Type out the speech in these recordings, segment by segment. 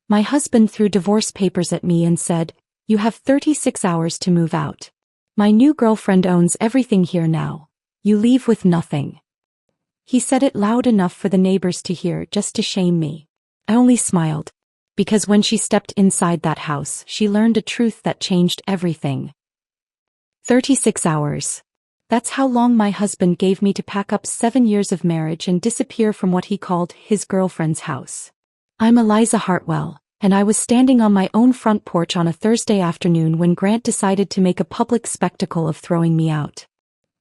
My husband threw divorce papers at me and said, "You have 36 hours to move out. My new girlfriend owns everything here now. You leave with nothing." He said it loud enough for the neighbors to hear, just to shame me. I only smiled. Because when she stepped inside that house, she learned a truth that changed everything. 36 hours. That's how long my husband gave me to pack up 7 years of marriage and disappear from what he called his girlfriend's house. I'm Eliza Hartwell, and I was standing on my own front porch on a Thursday afternoon when Grant decided to make a public spectacle of throwing me out.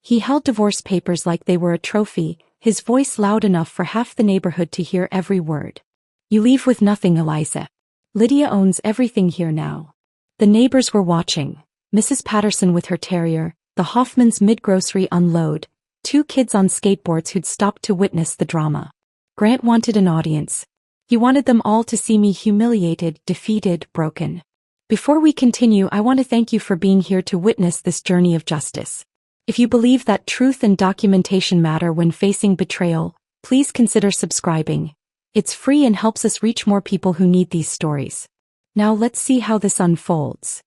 He held divorce papers like they were a trophy, his voice loud enough for half the neighborhood to hear every word. "You leave with nothing, Eliza. Lydia owns everything here now." The neighbors were watching. Mrs. Patterson with her terrier, the Hoffmans mid-grocery unload, 2 kids on skateboards who'd stopped to witness the drama. Grant wanted an audience. He wanted them all to see me humiliated, defeated, broken. Before we continue, I want to thank you for being here to witness this journey of justice. If you believe that truth and documentation matter when facing betrayal, please consider subscribing. It's free and helps us reach more people who need these stories. Now let's see how this unfolds.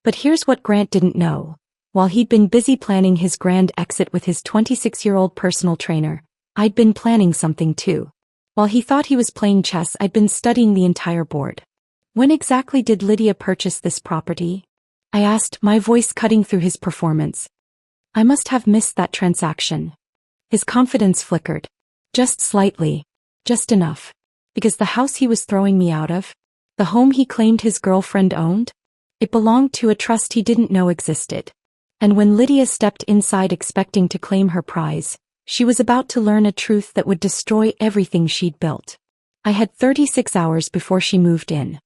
But here's what Grant didn't know. While he'd been busy planning his grand exit with his 26-year-old personal trainer, I'd been planning something too. While he thought he was playing chess, I'd been studying the entire board. "When exactly did Lydia purchase this property?" I asked, my voice cutting through his performance. I must have missed that transaction. His confidence flickered. Just slightly. Just enough. Because the house he was throwing me out of, the home he claimed his girlfriend owned, it belonged to a trust he didn't know existed. And when Lydia stepped inside expecting to claim her prize, she was about to learn a truth that would destroy everything she'd built. I had 36 hours before she moved in.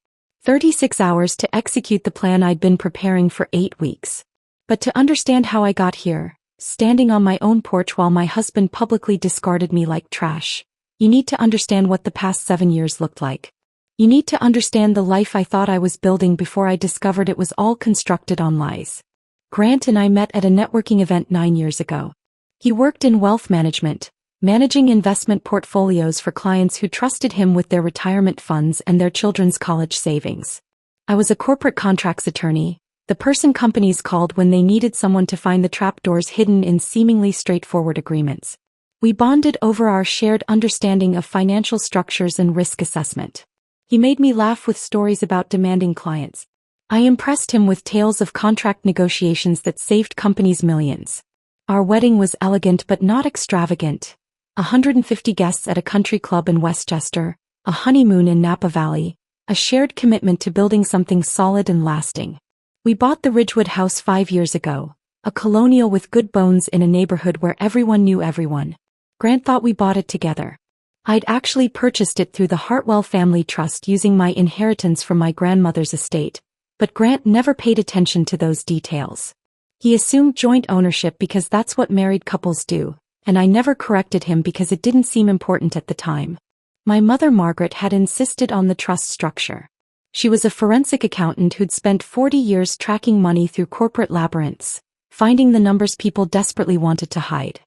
36 hours to execute the plan I'd been preparing for 8 weeks. But to understand how I got here, standing on my own porch while my husband publicly discarded me like trash, you need to understand what the past 7 years looked like. You need to understand the life I thought I was building before I discovered it was all constructed on lies. Grant and I met at a networking event 9 years ago. He worked in wealth management, managing investment portfolios for clients who trusted him with their retirement funds and their children's college savings. I was a corporate contracts attorney, the person companies called when they needed someone to find the trapdoors hidden in seemingly straightforward agreements. We bonded over our shared understanding of financial structures and risk assessment. He made me laugh with stories about demanding clients. I impressed him with tales of contract negotiations that saved companies millions. Our wedding was elegant but not extravagant. 150 guests at a country club in Westchester, a honeymoon in Napa Valley, a shared commitment to building something solid and lasting. We bought the Ridgewood house 5 years ago, a colonial with good bones in a neighborhood where everyone knew everyone. Grant thought we bought it together. I'd actually purchased it through the Hartwell Family Trust using my inheritance from my grandmother's estate, but Grant never paid attention to those details. He assumed joint ownership because that's what married couples do, and I never corrected him because it didn't seem important at the time. My mother Margaret had insisted on the trust structure. She was a forensic accountant who'd spent 40 years tracking money through corporate labyrinths, finding the numbers people desperately wanted to hide.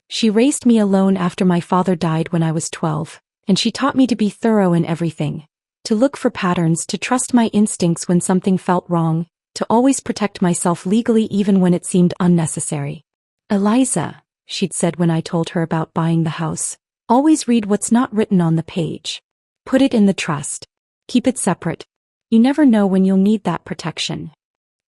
She raised me alone after my father died when I was 12, and she taught me to be thorough in everything, to look for patterns, to trust my instincts when something felt wrong, to always protect myself legally even when it seemed unnecessary. "Eliza," she'd said when I told her about buying the house, "always read what's not written on the page. Put it in the trust. Keep it separate. You never know when you'll need that protection."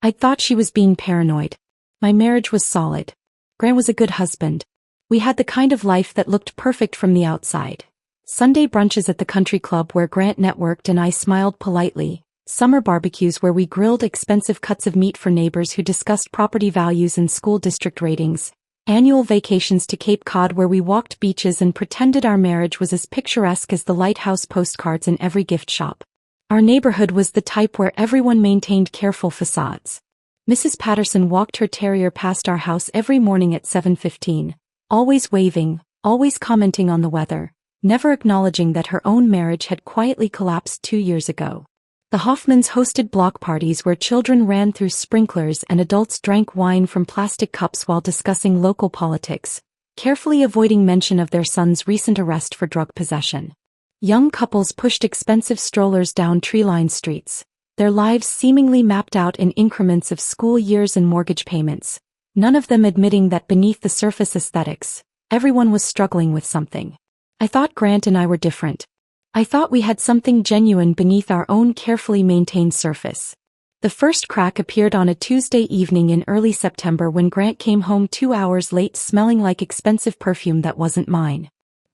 I thought she was being paranoid. My marriage was solid. Grant was a good husband. We had the kind of life that looked perfect from the outside. Sunday brunches at the country club where Grant networked and I smiled politely. Summer barbecues where we grilled expensive cuts of meat for neighbors who discussed property values and school district ratings. Annual vacations to Cape Cod where we walked beaches and pretended our marriage was as picturesque as the lighthouse postcards in every gift shop. Our neighborhood was the type where everyone maintained careful facades. Mrs. Patterson walked her terrier past our house every morning at 7:15, always waving, always commenting on the weather, never acknowledging that her own marriage had quietly collapsed 2 years ago. The Hoffmans hosted block parties where children ran through sprinklers and adults drank wine from plastic cups while discussing local politics, carefully avoiding mention of their son's recent arrest for drug possession. Young couples pushed expensive strollers down tree-lined streets, their lives seemingly mapped out in increments of school years and mortgage payments, none of them admitting that beneath the surface aesthetics, everyone was struggling with something. I thought Grant and I were different. I thought we had something genuine beneath our own carefully maintained surface. The first crack appeared on a Tuesday evening in early September when Grant came home 2 hours late smelling like expensive perfume that wasn't mine.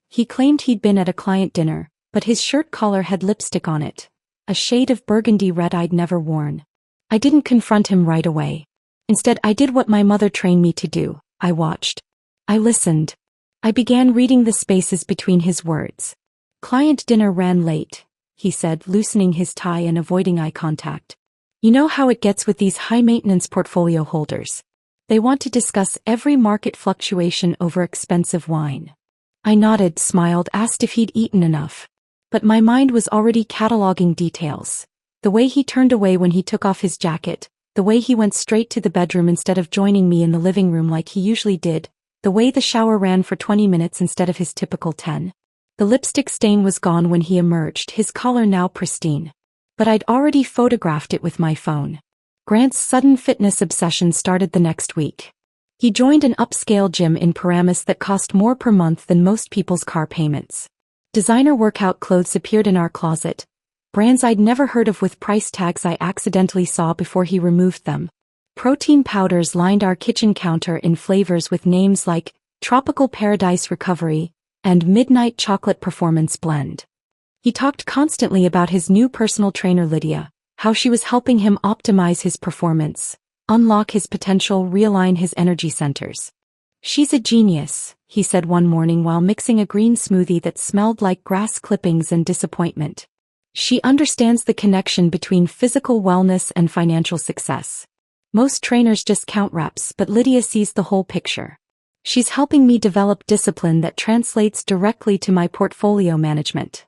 He claimed he'd been at a client dinner, but his shirt collar had lipstick on it, a shade of burgundy red I'd never worn. I didn't confront him right away. Instead, I did what my mother trained me to do. I watched. I listened. I began reading the spaces between his words. Client dinner ran late, he said, loosening his tie and avoiding eye contact. You know how it gets with these high-maintenance portfolio holders. They want to discuss every market fluctuation over expensive wine. I nodded, smiled, asked if he'd eaten enough. But my mind was already cataloging details. The way he turned away when he took off his jacket, the way he went straight to the bedroom instead of joining me in the living room like he usually did, the way the shower ran for 20 minutes instead of his typical 10. The lipstick stain was gone when he emerged, his collar now pristine. But I'd already photographed it with my phone. Grant's sudden fitness obsession started the next week. He joined an upscale gym in Paramus that cost more per month than most people's car payments. Designer workout clothes appeared in our closet, brands I'd never heard of with price tags I accidentally saw before he removed them. Protein powders lined our kitchen counter in flavors with names like Tropical Paradise Recovery and Midnight Chocolate Performance Blend. He talked constantly about his new personal trainer Lydia, how she was helping him optimize his performance, unlock his potential, realign his energy centers. She's a genius, he said one morning while mixing a green smoothie that smelled like grass clippings and disappointment. She understands the connection between physical wellness and financial success. Most trainers just count reps, but Lydia sees the whole picture. She's helping me develop discipline that translates directly to my portfolio management.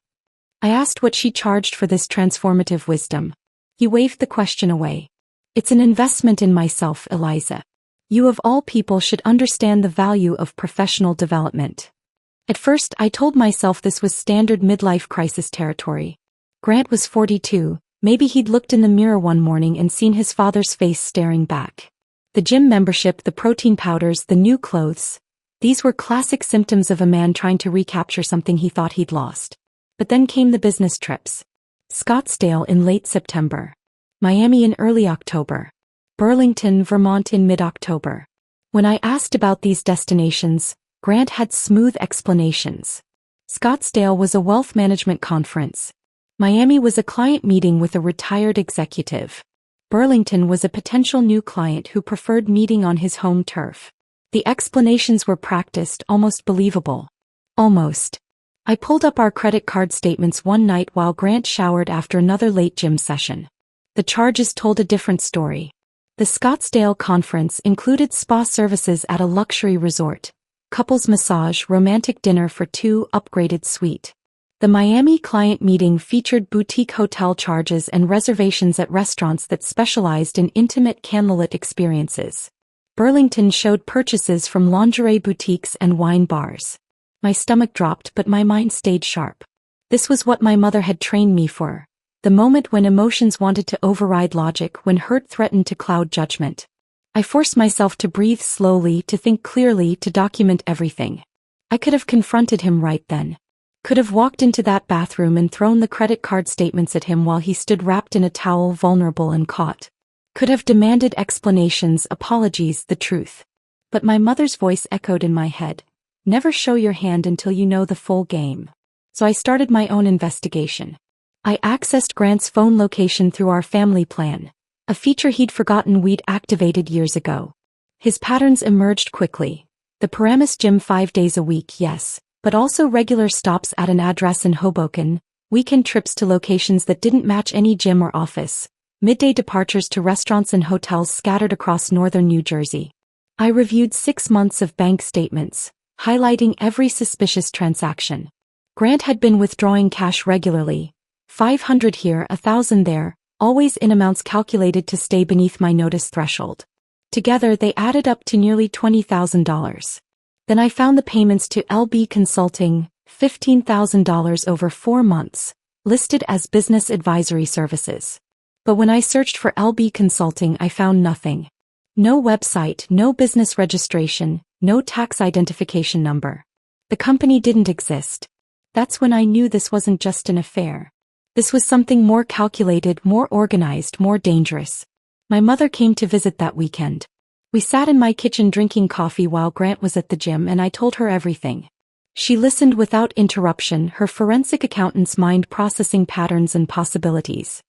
I asked what she charged for this transformative wisdom. He waved the question away. It's an investment in myself, Eliza. You of all people should understand the value of professional development. At first, I told myself this was standard midlife crisis territory. Grant was 42, maybe he'd looked in the mirror one morning and seen his father's face staring back. The gym membership, the protein powders, the new clothes. These were classic symptoms of a man trying to recapture something he thought he'd lost. But then came the business trips. Scottsdale in late September. Miami in early October. Burlington, Vermont in mid-October. When I asked about these destinations, Grant had smooth explanations. Scottsdale was a wealth management conference. Miami was a client meeting with a retired executive. Burlington was a potential new client who preferred meeting on his home turf. The explanations were practiced, almost believable. Almost. I pulled up our credit card statements one night while Grant showered after another late gym session. The charges told a different story. The Scottsdale conference included spa services at a luxury resort, couples massage, romantic dinner for 2, upgraded suite. The Miami client meeting featured boutique hotel charges and reservations at restaurants that specialized in intimate candlelit experiences. Burlington showed purchases from lingerie boutiques and wine bars. My stomach dropped, but my mind stayed sharp. This was what my mother had trained me for. The moment when emotions wanted to override logic, when hurt threatened to cloud judgment. I forced myself to breathe slowly, to think clearly, to document everything. I could have confronted him right then. Could have walked into that bathroom and thrown the credit card statements at him while he stood wrapped in a towel, vulnerable and caught. Could have demanded explanations, apologies, the truth. But my mother's voice echoed in my head. Never show your hand until you know the full game. So I started my own investigation. I accessed Grant's phone location through our family plan, a feature he'd forgotten we'd activated years ago. His patterns emerged quickly. The Paramus gym 5 days a week, yes, but also regular stops at an address in Hoboken, weekend trips to locations that didn't match any gym or office, midday departures to restaurants and hotels scattered across northern New Jersey. I reviewed 6 months of bank statements, highlighting every suspicious transaction. Grant had been withdrawing cash regularly, 500 here, 1,000 there, always in amounts calculated to stay beneath my notice threshold. Together they added up to nearly $20,000. Then I found the payments to LB Consulting, $15,000 over 4 months, listed as business advisory services. But when I searched for LB Consulting, I found nothing. No website, no business registration, no tax identification number. The company didn't exist. That's when I knew this wasn't just an affair. This was something more calculated, more organized, more dangerous. My mother came to visit that weekend. We sat in my kitchen drinking coffee while Grant was at the gym, and I told her everything. She listened without interruption, her forensic accountant's mind processing patterns and possibilities.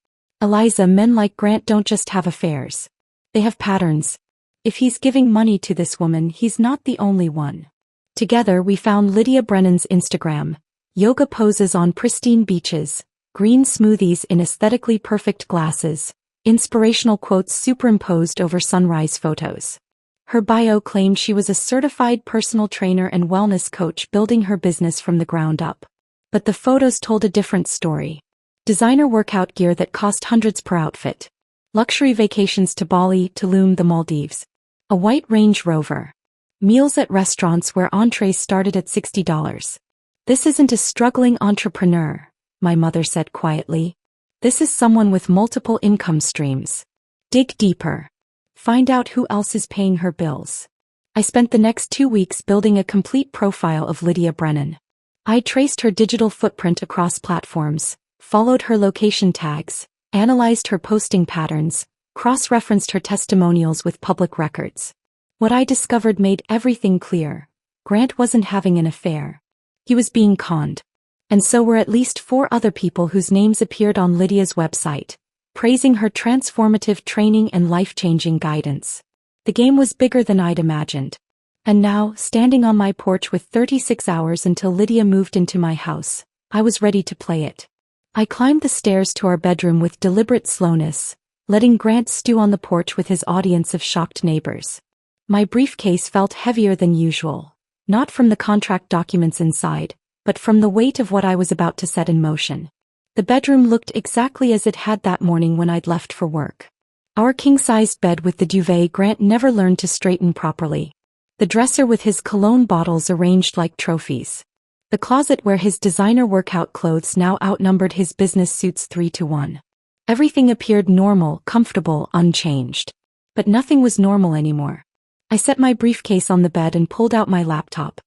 Eliza, men like Grant don't just have affairs. They have patterns. If he's giving money to this woman, he's not the only one. Together we found Lydia Brennan's Instagram. Yoga poses on pristine beaches, green smoothies in aesthetically perfect glasses, inspirational quotes superimposed over sunrise photos. Her bio claimed she was a certified personal trainer and wellness coach building her business from the ground up. But the photos told a different story. Designer workout gear that cost hundreds per outfit. Luxury vacations to Bali, Tulum, the Maldives. A white Range Rover. Meals at restaurants where entrees started at $60. This isn't a struggling entrepreneur, my mother said quietly. This is someone with multiple income streams. Dig deeper. Find out who else is paying her bills. I spent the next 2 weeks building a complete profile of Lydia Brennan. I traced her digital footprint across platforms, followed her location tags, analyzed her posting patterns, cross-referenced her testimonials with public records. What I discovered made everything clear. Grant wasn't having an affair. He was being conned. And so were at least 4 other people whose names appeared on Lydia's website, praising her transformative training and life-changing guidance. The game was bigger than I'd imagined. And now, standing on my porch with 36 hours until Lydia moved into my house, I was ready to play it. I climbed the stairs to our bedroom with deliberate slowness, letting Grant stew on the porch with his audience of shocked neighbors. My briefcase felt heavier than usual, not from the contract documents inside, but from the weight of what I was about to set in motion. The bedroom looked exactly as it had that morning when I'd left for work. Our king-sized bed with the duvet Grant never learned to straighten properly. The dresser with his cologne bottles arranged like trophies. The closet where his designer workout clothes now outnumbered his business suits 3-1. Everything appeared normal, comfortable, unchanged. But nothing was normal anymore. I set my briefcase on the bed and pulled out my laptop.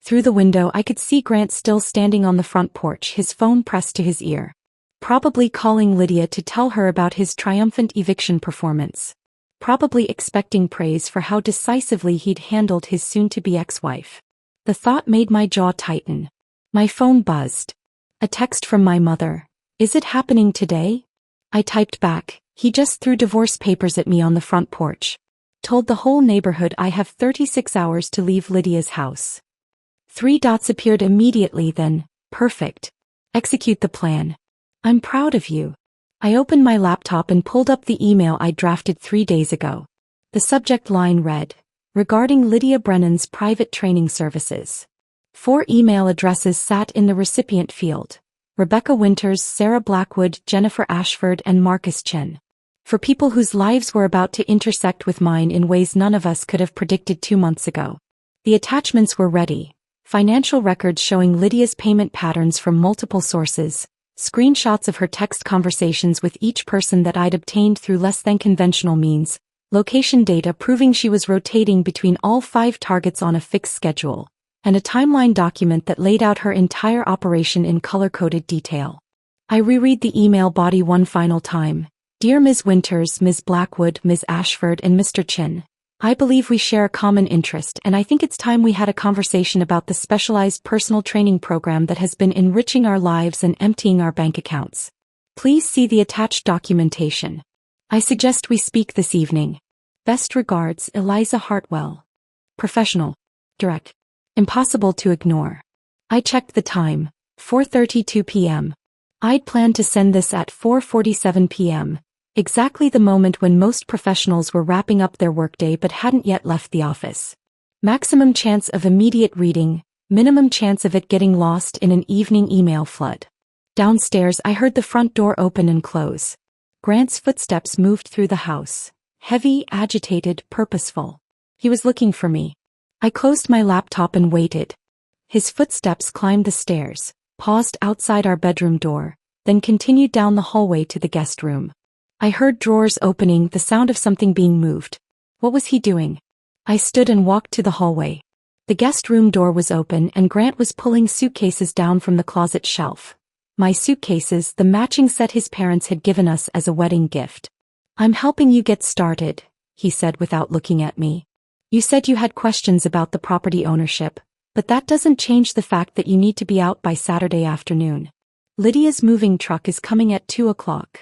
Through the window I could see Grant still standing on the front porch, his phone pressed to his ear. Probably calling Lydia to tell her about his triumphant eviction performance. Probably expecting praise for how decisively he'd handled his soon-to-be ex-wife. The thought made my jaw tighten. My phone buzzed. A text from my mother. Is it happening today? I typed back, he just threw divorce papers at me on the front porch. Told the whole neighborhood I have 36 hours to leave Lydia's house. 3 dots appeared immediately, then, perfect. Execute the plan. I'm proud of you. I opened my laptop and pulled up the email I drafted 3 days ago. The subject line read, regarding Lydia Brennan's private training services. 4 email addresses sat in the recipient field. Rebecca Winters, Sarah Blackwood, Jennifer Ashford, and Marcus Chen. For people whose lives were about to intersect with mine in ways none of us could have predicted 2 months ago. The attachments were ready. Financial records showing Lydia's payment patterns from multiple sources, screenshots of her text conversations with each person that I'd obtained through less than conventional means, location data proving she was rotating between all 5 targets on a fixed schedule, and a timeline document that laid out her entire operation in color-coded detail. I reread the email body one final time. Dear Ms. Winters, Ms. Blackwood, Ms. Ashford, and Mr. Chin, I believe we share a common interest, and I think it's time we had a conversation about the specialized personal training program that has been enriching our lives and emptying our bank accounts. Please see the attached documentation. I suggest we speak this evening. Best regards, Eliza Hartwell. Professional. Direct. Impossible to ignore. I checked the time, 4:32 p.m. I'd planned to send this at 4:47 p.m., exactly the moment when most professionals were wrapping up their workday but hadn't yet left the office. Maximum chance of immediate reading, minimum chance of it getting lost in an evening email flood. Downstairs I heard the front door open and close. Grant's footsteps moved through the house. Heavy, agitated, purposeful. He was looking for me. I closed my laptop and waited. His footsteps climbed the stairs, paused outside our bedroom door, then continued down the hallway to the guest room. I heard drawers opening, the sound of something being moved. What was he doing? I stood and walked to the hallway. The guest room door was open and Grant was pulling suitcases down from the closet shelf. My suitcases, the matching set his parents had given us as a wedding gift. "I'm helping you get started," he said without looking at me. "You said you had questions about the property ownership, but that doesn't change the fact that you need to be out by Saturday afternoon. Lydia's moving truck is coming at 2 o'clock.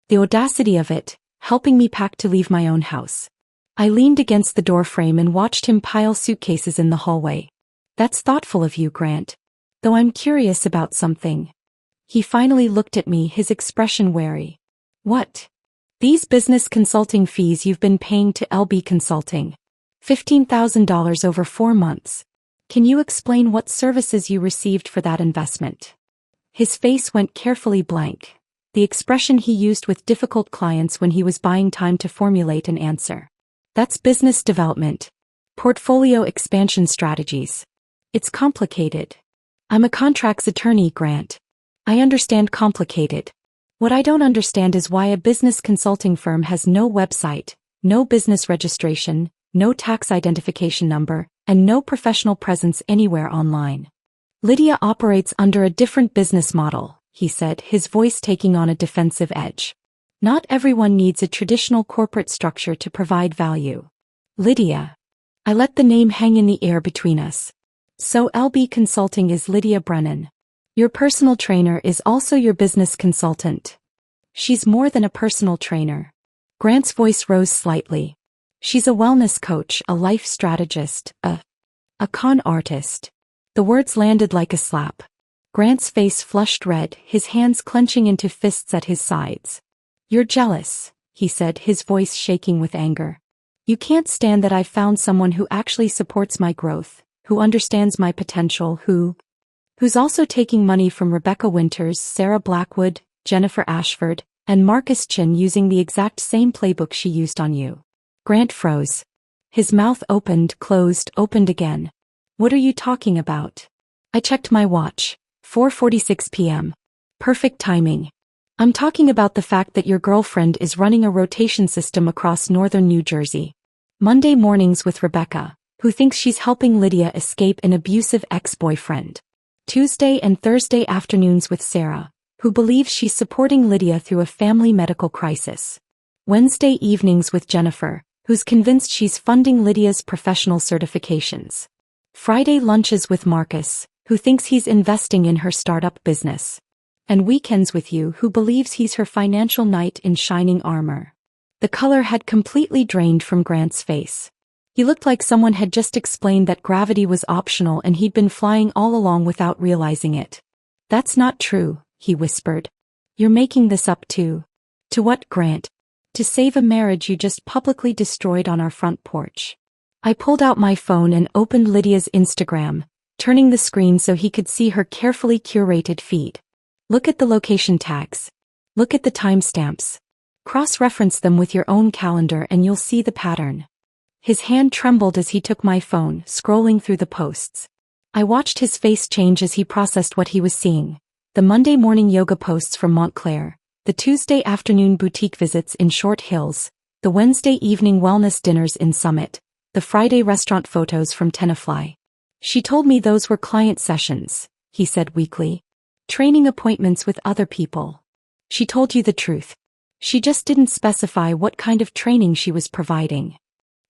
The audacity of it, helping me pack to leave my own house." I leaned against the door frame and watched him pile suitcases in the hallway. "That's thoughtful of you, Grant. Though I'm curious about something." He finally looked at me, his expression wary. "What?" "These business consulting fees you've been paying to LB Consulting. $15,000 over 4 months. Can you explain what services you received for that investment?" His face went carefully blank, the expression he used with difficult clients when he was buying time to formulate an answer. "That's business development. Portfolio expansion strategies. It's complicated." "I'm a contracts attorney, Grant. I understand complicated. What I don't understand is why a business consulting firm has no website, no business registration, no tax identification number, and no professional presence anywhere online." "Lydia operates under a different business model," he said, his voice taking on a defensive edge. "Not everyone needs a traditional corporate structure to provide value." "Lydia." I let the name hang in the air between us. "So LB Consulting is Lydia Brennan. Your personal trainer is also your business consultant." "She's more than a personal trainer." Grant's voice rose slightly. "She's a wellness coach, a life strategist, a con artist." The words landed like a slap. Grant's face flushed red, his hands clenching into fists at his sides. "You're jealous," he said, his voice shaking with anger. "You can't stand that I've found someone who actually supports my growth, who understands my potential, who's also taking money from Rebecca Winters, Sarah Blackwood, Jennifer Ashford, and Marcus Chin using the exact same playbook she used on you." Grant froze. His mouth opened, closed, opened again. "What are you talking about?" I checked my watch. 4:46 p.m. Perfect timing. "I'm talking about the fact that your girlfriend is running a rotation system across northern New Jersey. Monday mornings with Rebecca, who thinks she's helping Lydia escape an abusive ex-boyfriend. Tuesday and Thursday afternoons with Sarah, who believes she's supporting Lydia through a family medical crisis. Wednesday evenings with Jennifer, who's convinced she's funding Lydia's professional certifications. Friday lunches with Marcus, who thinks he's investing in her startup business. And weekends with you, who believes he's her financial knight in shining armor." The color had completely drained from Grant's face. He looked like someone had just explained that gravity was optional and he'd been flying all along without realizing it. "That's not true," he whispered. "You're making this up too." "To what, Grant?" "To save a marriage you just publicly destroyed on our front porch." I pulled out my phone and opened Lydia's Instagram, turning the screen so he could see her carefully curated feed. "Look at the location tags. Look at the timestamps. Cross-reference them with your own calendar and you'll see the pattern." His hand trembled as he took my phone, scrolling through the posts. I watched his face change as he processed what he was seeing. The Monday morning yoga posts from Montclair, the Tuesday afternoon boutique visits in Short Hills, the Wednesday evening wellness dinners in Summit, the Friday restaurant photos from Tenafly. "She told me those were client sessions," he said weakly. "Training appointments with other people." "She told you the truth. She just didn't specify what kind of training she was providing."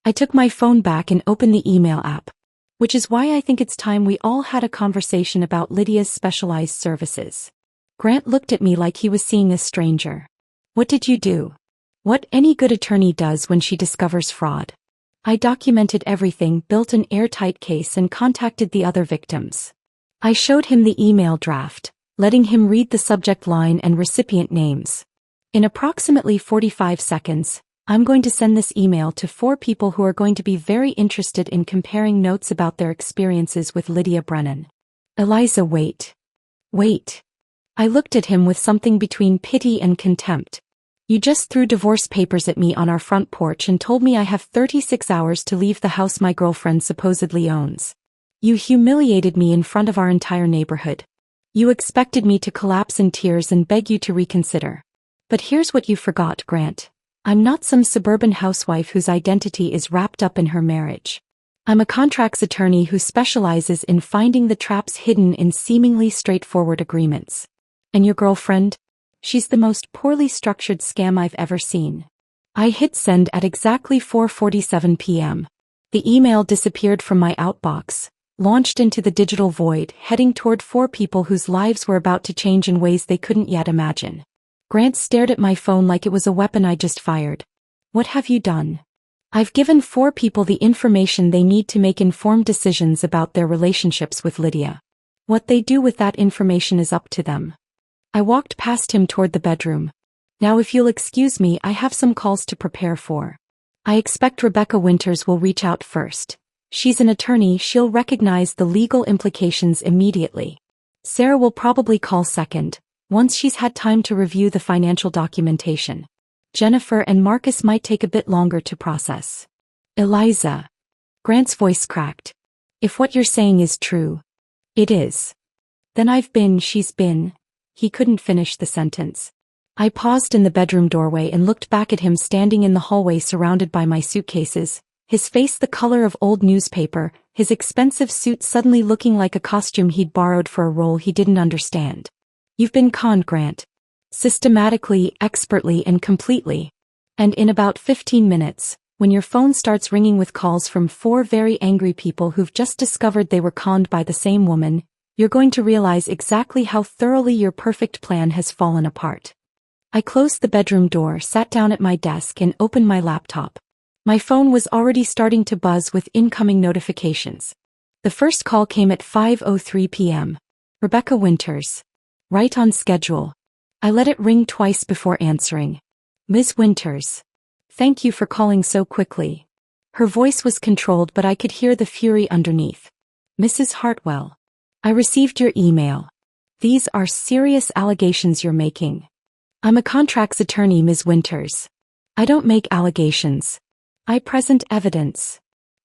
I took my phone back and opened the email app. "Which is why I think it's time we all had a conversation about Lydia's specialized services." Grant looked at me like he was seeing a stranger. "What did you do?" "What any good attorney does when she discovers fraud. I documented everything, built an airtight case and contacted the other victims." I showed him the email draft, letting him read the subject line and recipient names. "In approximately 45 seconds, I'm going to send this email to 4 people who are going to be very interested in comparing notes about their experiences with Lydia Brennan." "Eliza, wait." "Wait." I looked at him with something between pity and contempt. "You just threw divorce papers at me on our front porch and told me I have 36 hours to leave the house my girlfriend supposedly owns. You humiliated me in front of our entire neighborhood. You expected me to collapse in tears and beg you to reconsider. But here's what you forgot, Grant. I'm not some suburban housewife whose identity is wrapped up in her marriage. I'm a contracts attorney who specializes in finding the traps hidden in seemingly straightforward agreements. And your girlfriend? She's the most poorly structured scam I've ever seen. I hit send at exactly 4:47 p.m. The email disappeared from my outbox, launched into the digital void, heading toward 4 people whose lives were about to change in ways they couldn't yet imagine. Grant stared at my phone like it was a weapon I just fired. What have you done? I've given 4 people the information they need to make informed decisions about their relationships with Lydia. What they do with that information is up to them. I walked past him toward the bedroom. Now if you'll excuse me, I have some calls to prepare for. I expect Rebecca Winters will reach out first. She's an attorney, she'll recognize the legal implications immediately. Sarah will probably call second, once she's had time to review the financial documentation. Jennifer and Marcus might take a bit longer to process. Eliza. Grant's voice cracked. If what you're saying is true. It is. Then she's been. He couldn't finish the sentence. I paused in the bedroom doorway and looked back at him standing in the hallway surrounded by my suitcases, his face the color of old newspaper, his expensive suit suddenly looking like a costume he'd borrowed for a role he didn't understand. You've been conned, Grant. Systematically, expertly, and completely. And in about 15 minutes, when your phone starts ringing with calls from 4 very angry people who've just discovered they were conned by the same woman, you're going to realize exactly how thoroughly your perfect plan has fallen apart. I closed the bedroom door, sat down at my desk, and opened my laptop. My phone was already starting to buzz with incoming notifications. The first call came at 5:03 p.m. Rebecca Winters. Right on schedule. I let it ring twice before answering. Ms. Winters. Thank you for calling so quickly. Her voice was controlled, but I could hear the fury underneath. Mrs. Hartwell. I received your email. These are serious allegations you're making. I'm a contracts attorney, Ms. Winters. I don't make allegations. I present evidence.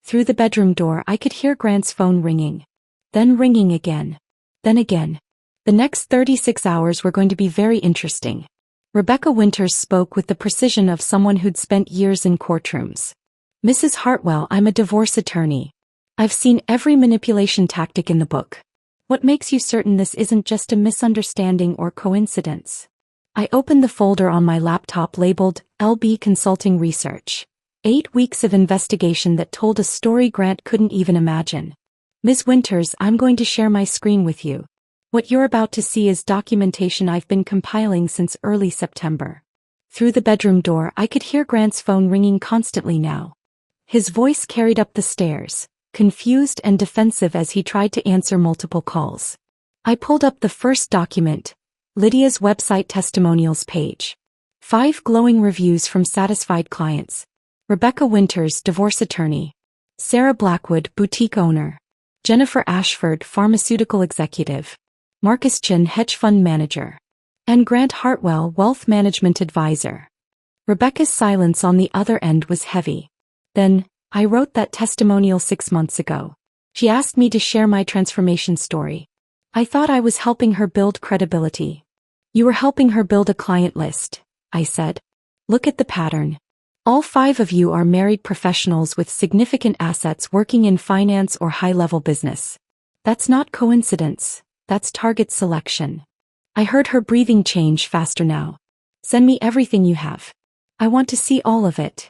Through the bedroom door I could hear Grant's phone ringing. Then ringing again. Then again. The next 36 hours were going to be very interesting. Rebecca Winters spoke with the precision of someone who'd spent years in courtrooms. Mrs. Hartwell, I'm a divorce attorney. I've seen every manipulation tactic in the book. What makes you certain this isn't just a misunderstanding or coincidence? I opened the folder on my laptop labeled LB Consulting Research. 8 weeks of investigation that told a story Grant couldn't even imagine. Ms. Winters, I'm going to share my screen with you. What you're about to see is documentation I've been compiling since early September. Through the bedroom door I could hear Grant's phone ringing constantly now. His voice carried up the stairs, confused and defensive as he tried to answer multiple calls. I pulled up the first document, Lydia's website testimonials page. 5 glowing reviews from satisfied clients. Rebecca Winters, divorce attorney. Sarah Blackwood, boutique owner. Jennifer Ashford, pharmaceutical executive. Marcus Chin, hedge fund manager. And Grant Hartwell, wealth management advisor. Rebecca's silence on the other end was heavy. Then, I wrote that testimonial 6 months ago. She asked me to share my transformation story. I thought I was helping her build credibility. You were helping her build a client list, I said. Look at the pattern. All 5 of you are married professionals with significant assets working in finance or high-level business. That's not coincidence. That's target selection. I heard her breathing change faster now. Send me everything you have. I want to see all of it.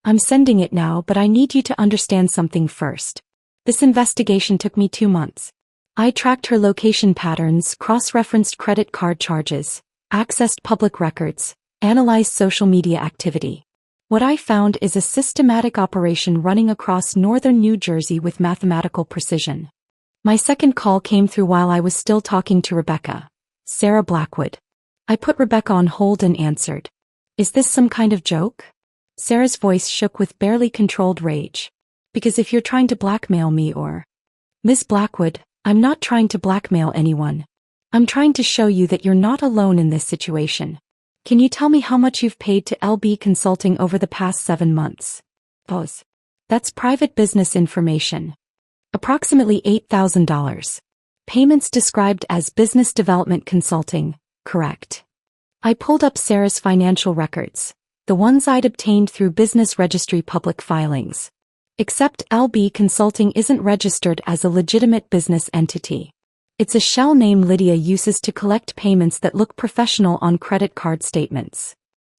I'm sending it now, but I need you to understand something first. This investigation took me 2 months. I tracked her location patterns, cross-referenced credit card charges, accessed public records, analyzed social media activity. What I found is a systematic operation running across northern New Jersey with mathematical precision. My second call came through while I was still talking to Rebecca. Sarah Blackwood. I put Rebecca on hold and answered. Is this some kind of joke? Sarah's voice shook with barely controlled rage. Because if you're trying to blackmail me or... Ms. Blackwood, I'm not trying to blackmail anyone. I'm trying to show you that you're not alone in this situation. Can you tell me how much you've paid to LB Consulting over the past 7 months? Pause. That's private business information. Approximately $8,000. Payments described as business development consulting, correct. I pulled up Sarah's financial records, the ones I'd obtained through business registry public filings. Except LB Consulting isn't registered as a legitimate business entity. It's a shell name Lydia uses to collect payments that look professional on credit card statements.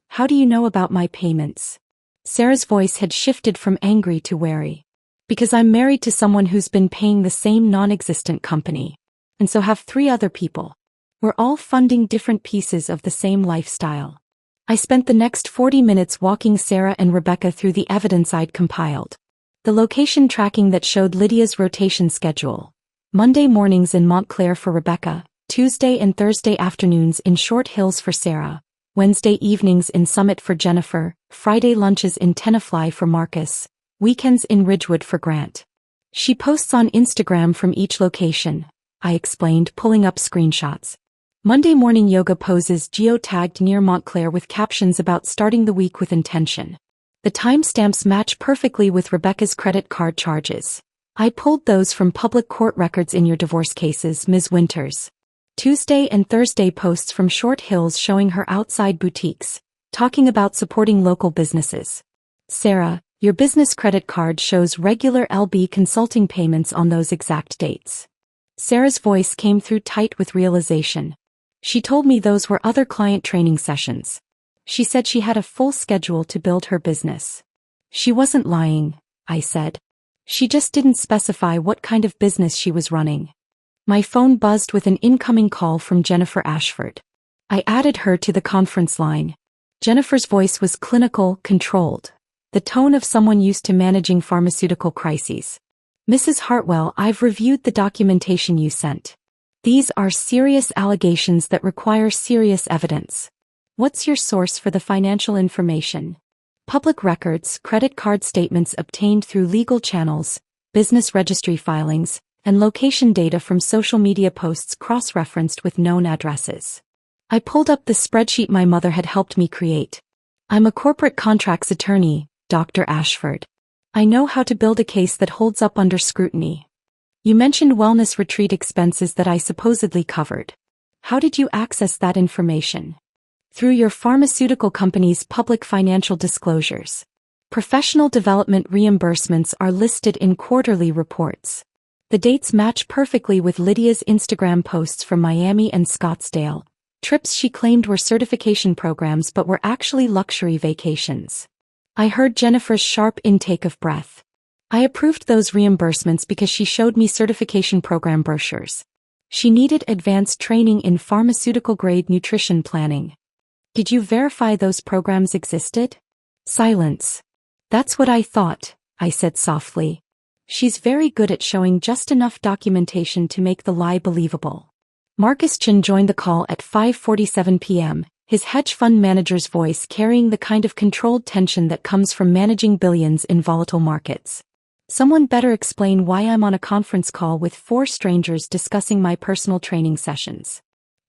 How do you know about my payments? Sarah's voice had shifted from angry to wary. Because I'm married to someone who's been paying the same non-existent company. And so have 3 other people. We're all funding different pieces of the same lifestyle. I spent the next 40 minutes walking Sarah and Rebecca through the evidence I'd compiled. The location tracking that showed Lydia's rotation schedule. Monday mornings in Montclair for Rebecca, Tuesday and Thursday afternoons in Short Hills for Sarah, Wednesday evenings in Summit for Jennifer, Friday lunches in Tenafly for Marcus, weekends in Ridgewood for Grant. She posts on Instagram from each location, I explained, pulling up screenshots. Monday morning yoga poses geotagged near Montclair with captions about starting the week with intention. The timestamps match perfectly with Rebecca's credit card charges. I pulled those from public court records in your divorce cases, Ms. Winters. Tuesday and Thursday posts from Short Hills showing her outside boutiques, talking about supporting local businesses. Sarah, your business credit card shows regular LB consulting payments on those exact dates. Sarah's voice came through tight with realization. She told me those were other client training sessions. She said she had a full schedule to build her business. She wasn't lying, I said. She just didn't specify what kind of business she was running. My phone buzzed with an incoming call from Jennifer Ashford. I added her to the conference line. Jennifer's voice was clinical, controlled. The tone of someone used to managing pharmaceutical crises. Mrs. Hartwell, I've reviewed the documentation you sent. These are serious allegations that require serious evidence. What's your source for the financial information? Public records, credit card statements obtained through legal channels, business registry filings, and location data from social media posts cross-referenced with known addresses. I pulled up the spreadsheet my mother had helped me create. I'm a corporate contracts attorney, Dr. Ashford. I know how to build a case that holds up under scrutiny. You mentioned wellness retreat expenses that I supposedly covered. How did you access that information? Through your pharmaceutical company's public financial disclosures. Professional development reimbursements are listed in quarterly reports. The dates match perfectly with Lydia's Instagram posts from Miami and Scottsdale. Trips she claimed were certification programs but were actually luxury vacations. I heard Jennifer's sharp intake of breath. I approved those reimbursements because she showed me certification program brochures. She needed advanced training in pharmaceutical-grade nutrition planning. Did you verify those programs existed? Silence. That's what I thought, I said softly. She's very good at showing just enough documentation to make the lie believable. Marcus Chin joined the call at 5:47 p.m., his hedge fund manager's voice carrying the kind of controlled tension that comes from managing billions in volatile markets. Someone better explain why I'm on a conference call with 4 strangers discussing my personal training sessions.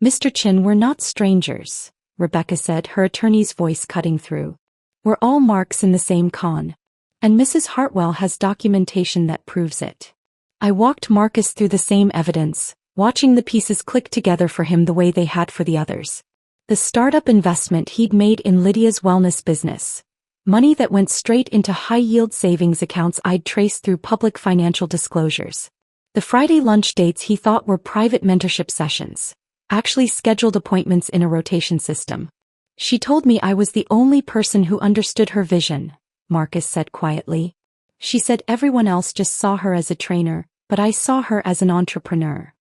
Mr. Chin, we're not strangers, Rebecca said, her attorney's voice cutting through. We're all marks in the same con. And Mrs. Hartwell has documentation that proves it. I walked Marcus through the same evidence, watching the pieces click together for him the way they had for the others. The startup investment he'd made in Lydia's wellness business. Money that went straight into high-yield savings accounts I'd traced through public financial disclosures. The Friday lunch dates he thought were private mentorship sessions. Actually scheduled appointments in a rotation system. She told me I was the only person who understood her vision, Marcus said quietly. She said everyone else just saw her as a trainer, but I saw her as an entrepreneur.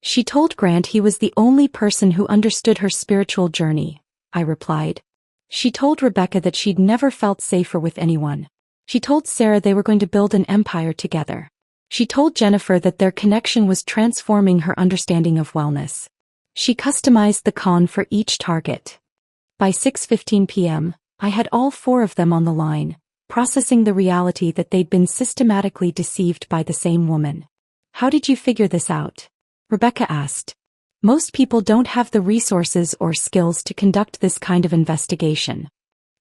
She told Grant he was the only person who understood her spiritual journey, I replied. She told Rebecca that she'd never felt safer with anyone. She told Sarah they were going to build an empire together. She told Jennifer that their connection was transforming her understanding of wellness. She customized the con for each target. By 6:15 p.m., I had all 4 of them on the line, processing the reality that they'd been systematically deceived by the same woman. How did you figure this out? Rebecca asked. Most people don't have the resources or skills to conduct this kind of investigation.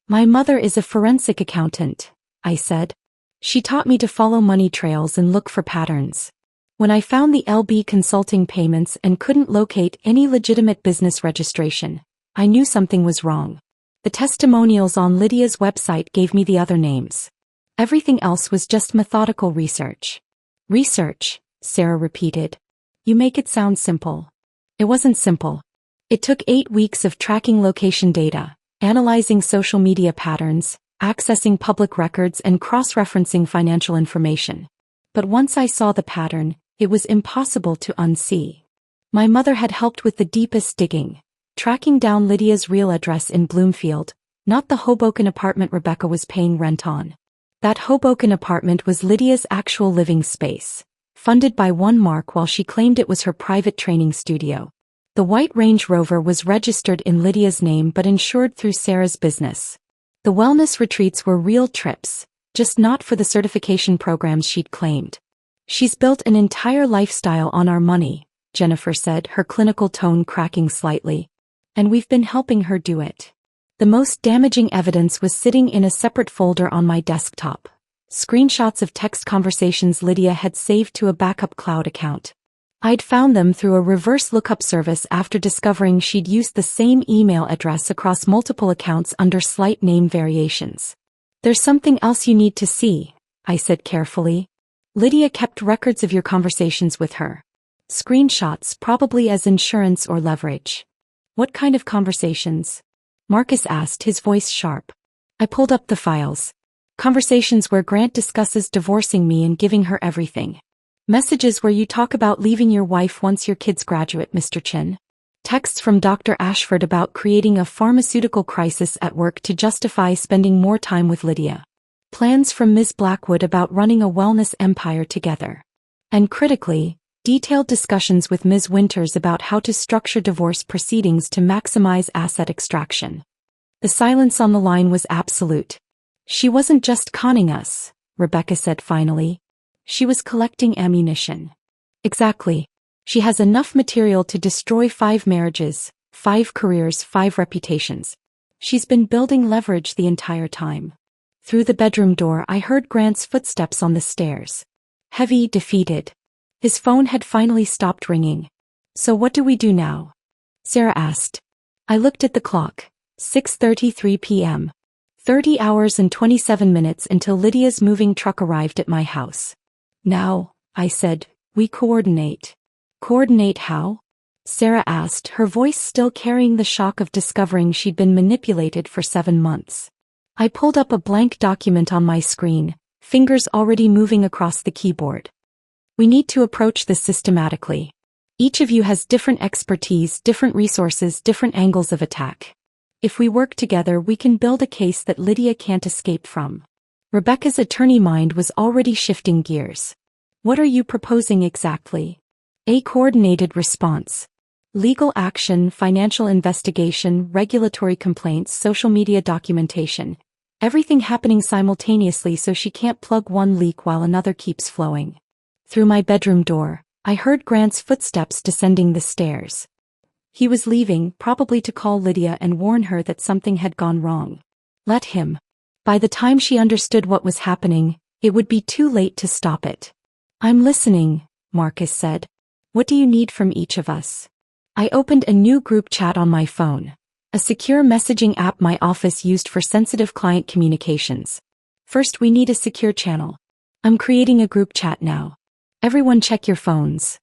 My mother is a forensic accountant, I said. She taught me to follow money trails and look for patterns. When I found the LB consulting payments and couldn't locate any legitimate business registration, I knew something was wrong. The testimonials on Lydia's website gave me the other names. Everything else was just methodical research. Research, Sarah repeated. You make it sound simple. It wasn't simple. It took 8 weeks of tracking location data, analyzing social media patterns, accessing public records and cross-referencing financial information. But once I saw the pattern, it was impossible to unsee. My mother had helped with the deepest digging, tracking down Lydia's real address in Bloomfield, not the Hoboken apartment Rebecca was paying rent on. That Hoboken apartment was Lydia's actual living space, funded by one Mark while she claimed it was her private training studio. The white Range Rover was registered in Lydia's name but insured through Sarah's business. The wellness retreats were real trips, just not for the certification programs she'd claimed. She's built an entire lifestyle on our money, Jennifer said, her clinical tone cracking slightly. And we've been helping her do it. The most damaging evidence was sitting in a separate folder on my desktop. Screenshots of text conversations Lydia had saved to a backup cloud account. I'd found them through a reverse lookup service after discovering she'd used the same email address across multiple accounts under slight name variations. There's something else you need to see, I said carefully. Lydia kept records of your conversations with her. Screenshots, probably as insurance or leverage. What kind of conversations? Marcus asked, his voice sharp. I pulled up the files. Conversations where Grant discusses divorcing me and giving her everything. Messages where you talk about leaving your wife once your kids graduate, Mr. Chin. Texts from Dr. Ashford about creating a pharmaceutical crisis at work to justify spending more time with Lydia. Plans from Ms. Blackwood about running a wellness empire together. And critically, detailed discussions with Ms. Winters about how to structure divorce proceedings to maximize asset extraction. The silence on the line was absolute. She wasn't just conning us, Rebecca said finally. She was collecting ammunition. Exactly. She has enough material to destroy 5 marriages, 5 careers, 5 reputations. She's been building leverage the entire time. Through the bedroom door I heard Grant's footsteps on the stairs. Heavy, defeated. His phone had finally stopped ringing. So what do we do now? Sarah asked. I looked at the clock. 6:33 p.m. 30 hours and 27 minutes until Lydia's moving truck arrived at my house. Now, I said, we coordinate. Coordinate how? Sarah asked, her voice still carrying the shock of discovering she'd been manipulated for 7 months. I pulled up a blank document on my screen, fingers already moving across the keyboard. We need to approach this systematically. Each of you has different expertise, different resources, different angles of attack. If we work together, we can build a case that Lydia can't escape from. Rebecca's attorney mind was already shifting gears. What are you proposing exactly? A coordinated response. Legal action, financial investigation, regulatory complaints, social media documentation. Everything happening simultaneously so she can't plug one leak while another keeps flowing. Through my bedroom door, I heard Grant's footsteps descending the stairs. He was leaving, probably to call Lydia and warn her that something had gone wrong. Let him. By the time she understood what was happening, it would be too late to stop it. I'm listening, Marcus said. What do you need from each of us? I opened a new group chat on my phone, a secure messaging app my office used for sensitive client communications. First, we need a secure channel. I'm creating a group chat now. Everyone check your phones.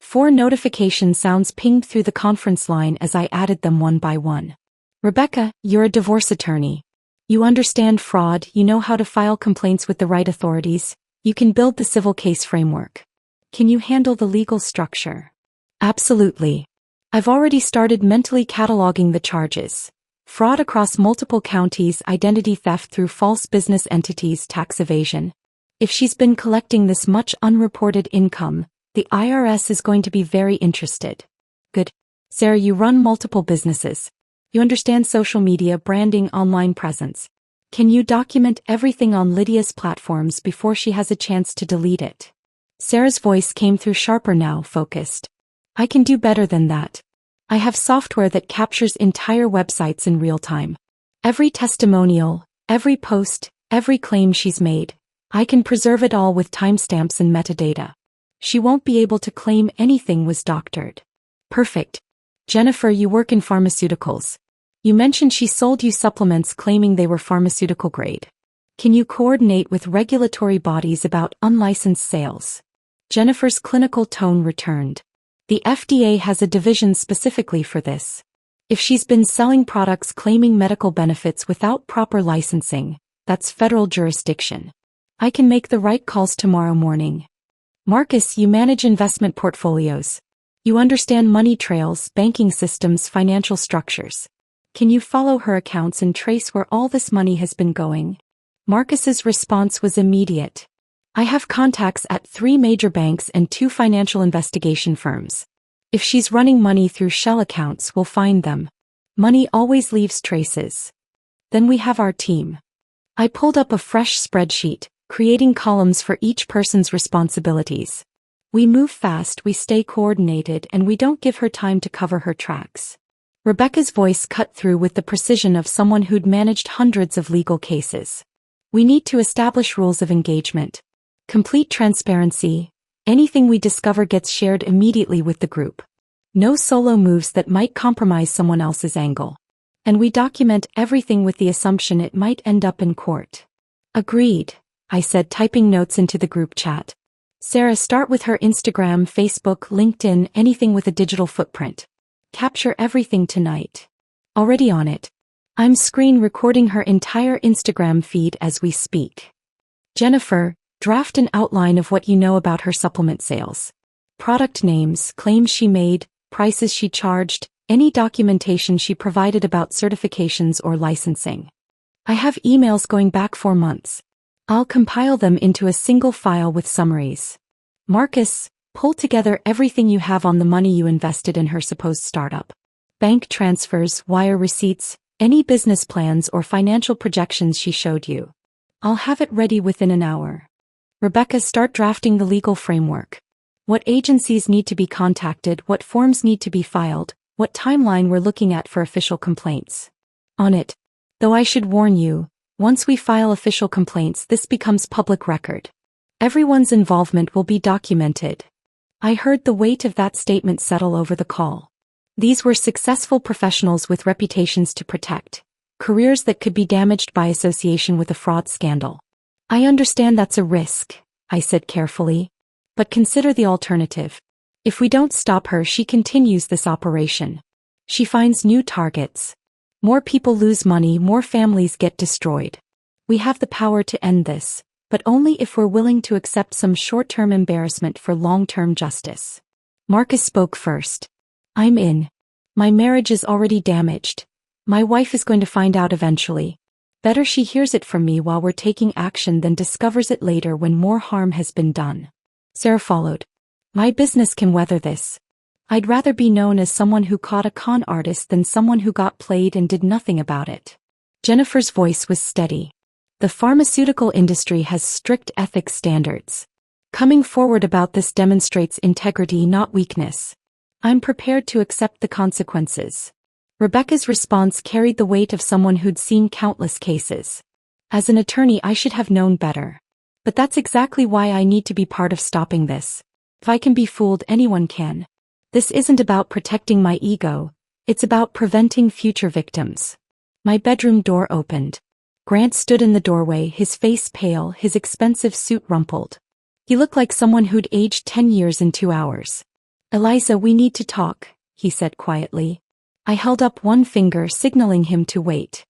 4 notification sounds pinged through the conference line as I added them one by one. Rebecca, you're a divorce attorney. You understand fraud, you know how to file complaints with the right authorities, you can build the civil case framework. Can you handle the legal structure? Absolutely. I've already started mentally cataloging the charges. Fraud across multiple counties, identity theft through false business entities, tax evasion. If she's been collecting this much unreported income, the IRS is going to be very interested. Good. Sarah, you run multiple businesses. You understand social media, branding, online presence. Can you document everything on Lydia's platforms before she has a chance to delete it? Sarah's voice came through sharper now, focused. I can do better than that. I have software that captures entire websites in real time. Every testimonial, every post, every claim she's made. I can preserve it all with timestamps and metadata. She won't be able to claim anything was doctored. Perfect. Jennifer, you work in pharmaceuticals. You mentioned she sold you supplements claiming they were pharmaceutical grade. Can you coordinate with regulatory bodies about unlicensed sales? Jennifer's clinical tone returned. The FDA has a division specifically for this. If she's been selling products claiming medical benefits without proper licensing, that's federal jurisdiction. I can make the right calls tomorrow morning. Marcus, you manage investment portfolios. You understand money trails, banking systems, financial structures. Can you follow her accounts and trace where all this money has been going? Marcus's response was immediate. I have contacts at 3 major banks and 2 financial investigation firms. If she's running money through shell accounts, we'll find them. Money always leaves traces. Then we have our team. I pulled up a fresh spreadsheet, creating columns for each person's responsibilities. We move fast, we stay coordinated, and we don't give her time to cover her tracks. Rebecca's voice cut through with the precision of someone who'd managed hundreds of legal cases. We need to establish rules of engagement. Complete transparency. Anything we discover gets shared immediately with the group. No solo moves that might compromise someone else's angle. And we document everything with the assumption it might end up in court. Agreed, I said, typing notes into the group chat. Sarah, start with her Instagram, Facebook, LinkedIn, anything with a digital footprint. Capture everything tonight. Already on it. I'm screen recording her entire Instagram feed as we speak. Jennifer, draft an outline of what you know about her supplement sales. Product names, claims she made, prices she charged, any documentation she provided about certifications or licensing. I have emails going back 4 months. I'll compile them into a single file with summaries. Marcus, pull together everything you have on the money you invested in her supposed startup. Bank transfers, wire receipts, any business plans or financial projections she showed you. I'll have it ready within an hour. Rebecca, start drafting the legal framework. What agencies need to be contacted, what forms need to be filed, what timeline we're looking at for official complaints. On it. Though I should warn you, once we file official complaints, this becomes public record. Everyone's involvement will be documented. I heard the weight of that statement settle over the call. These were successful professionals with reputations to protect, careers that could be damaged by association with a fraud scandal. I understand that's a risk, I said carefully. But consider the alternative. If we don't stop her, she continues this operation. She finds new targets. More people lose money, more families get destroyed. We have the power to end this, but only if we're willing to accept some short-term embarrassment for long-term justice. Marcus spoke first. I'm in. My marriage is already damaged. My wife is going to find out eventually. Better she hears it from me while we're taking action than discovers it later when more harm has been done. Sarah followed. My business can weather this. I'd rather be known as someone who caught a con artist than someone who got played and did nothing about it. Jennifer's voice was steady. The pharmaceutical industry has strict ethics standards. Coming forward about this demonstrates integrity, not weakness. I'm prepared to accept the consequences. Rebecca's response carried the weight of someone who'd seen countless cases. As an attorney, I should have known better. But that's exactly why I need to be part of stopping this. If I can be fooled, anyone can. This isn't about protecting my ego, it's about preventing future victims. My bedroom door opened. Grant stood in the doorway, his face pale, his expensive suit rumpled. He looked like someone who'd aged 10 years in 2 hours. Eliza, we need to talk, he said quietly. I held up one finger, signaling him to wait.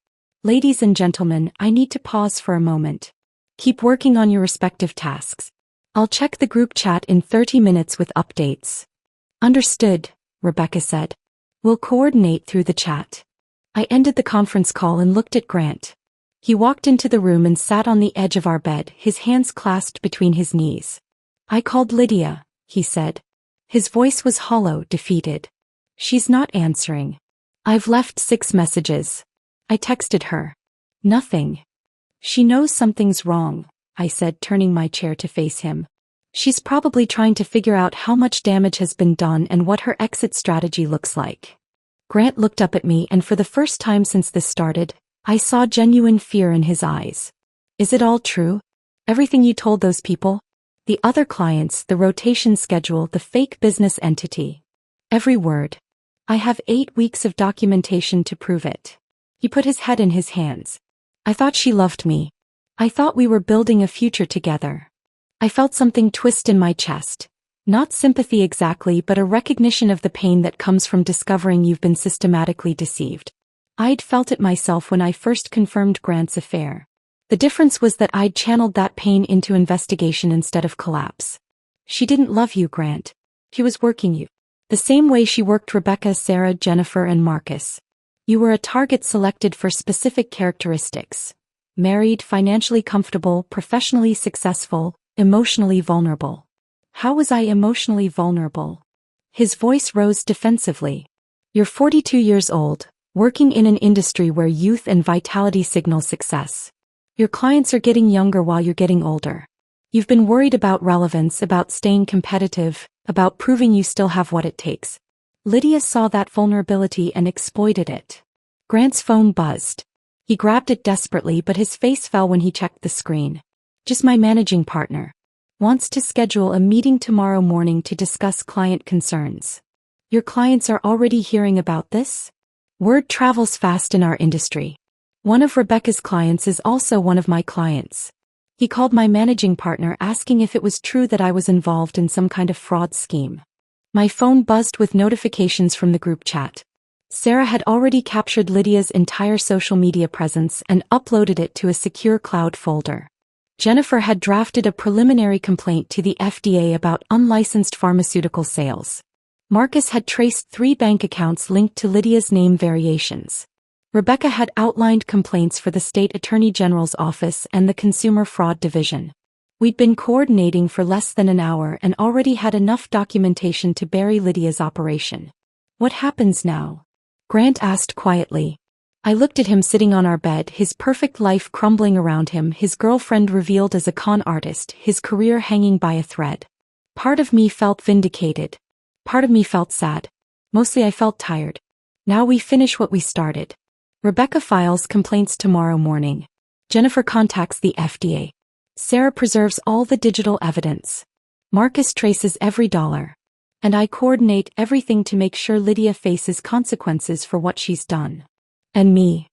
Ladies and gentlemen, I need to pause for a moment. Keep working on your respective tasks. I'll check the group chat in 30 minutes with updates. Understood, Rebecca said. We'll coordinate through the chat. I ended the conference call and looked at Grant. He walked into the room and sat on the edge of our bed, his hands clasped between his knees. I called Lydia, he said. His voice was hollow, defeated. She's not answering. I've left 6 messages. I texted her. Nothing. She knows something's wrong, I said, turning my chair to face him. She's probably trying to figure out how much damage has been done and what her exit strategy looks like. Grant looked up at me, and for the first time since this started, I saw genuine fear in his eyes. Is it all true? Everything you told those people? The other clients, the rotation schedule, the fake business entity. Every word. I have 8 weeks of documentation to prove it. He put his head in his hands. I thought she loved me. I thought we were building a future together. I felt something twist in my chest. Not sympathy exactly, but a recognition of the pain that comes from discovering you've been systematically deceived. I'd felt it myself when I first confirmed Grant's affair. The difference was that I'd channeled that pain into investigation instead of collapse. She didn't love you, Grant. She was working you. The same way she worked Rebecca, Sarah, Jennifer, and Marcus. You were a target selected for specific characteristics. Married, financially comfortable, professionally successful, emotionally vulnerable. How was I emotionally vulnerable? His voice rose defensively. You're 42 years old, working in an industry where youth and vitality signal success. Your clients are getting younger while you're getting older. You've been worried about relevance, about staying competitive, about proving you still have what it takes. Lydia saw that vulnerability and exploited it. Grant's phone buzzed. He grabbed it desperately, but his face fell when he checked the screen. Just my managing partner. Wants to schedule a meeting tomorrow morning to discuss client concerns. Your clients are already hearing about this? Word travels fast in our industry. One of Rebecca's clients is also one of my clients. He called my managing partner asking if it was true that I was involved in some kind of fraud scheme. My phone buzzed with notifications from the group chat. Sarah had already captured Lydia's entire social media presence and uploaded it to a secure cloud folder. Jennifer had drafted a preliminary complaint to the FDA about unlicensed pharmaceutical sales. Marcus had traced 3 bank accounts linked to Lydia's name variations. Rebecca had outlined complaints for the State Attorney General's office and the Consumer Fraud Division. We'd been coordinating for less than an hour and already had enough documentation to bury Lydia's operation. What happens now? Grant asked quietly. I looked at him sitting on our bed, his perfect life crumbling around him, his girlfriend revealed as a con artist, his career hanging by a thread. Part of me felt vindicated. Part of me felt sad. Mostly I felt tired. Now we finish what we started. Rebecca files complaints tomorrow morning. Jennifer contacts the FDA. Sarah preserves all the digital evidence. Marcus traces every dollar. And I coordinate everything to make sure Lydia faces consequences for what she's done. And me?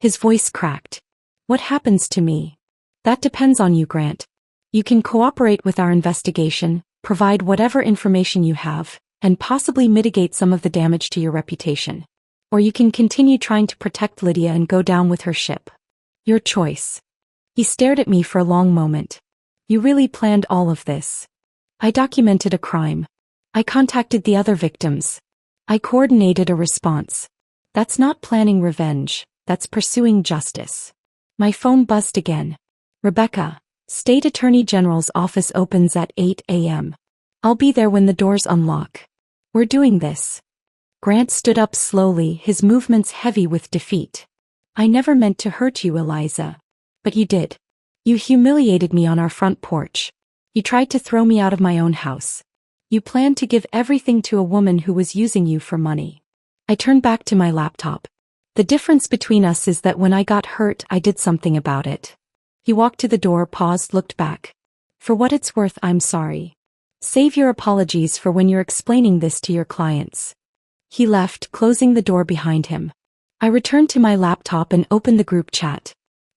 His voice cracked. What happens to me? That depends on you, Grant. You can cooperate with our investigation, provide whatever information you have, and possibly mitigate some of the damage to your reputation. Or you can continue trying to protect Lydia and go down with her ship. Your choice. He stared at me for a long moment. You really planned all of this. I documented a crime. I contacted the other victims. I coordinated a response. That's not planning revenge, that's pursuing justice. My phone buzzed again. Rebecca, State Attorney General's office opens at 8 a.m. I'll be there when the doors unlock. We're doing this. Grant stood up slowly, his movements heavy with defeat. I never meant to hurt you, Eliza. But you did. You humiliated me on our front porch. You tried to throw me out of my own house. You planned to give everything to a woman who was using you for money. I turned back to my laptop. The difference between us is that when I got hurt, I did something about it. He walked to the door, paused, looked back. For what it's worth, I'm sorry. Save your apologies for when you're explaining this to your clients. He left, closing the door behind him. I returned to my laptop and opened the group chat.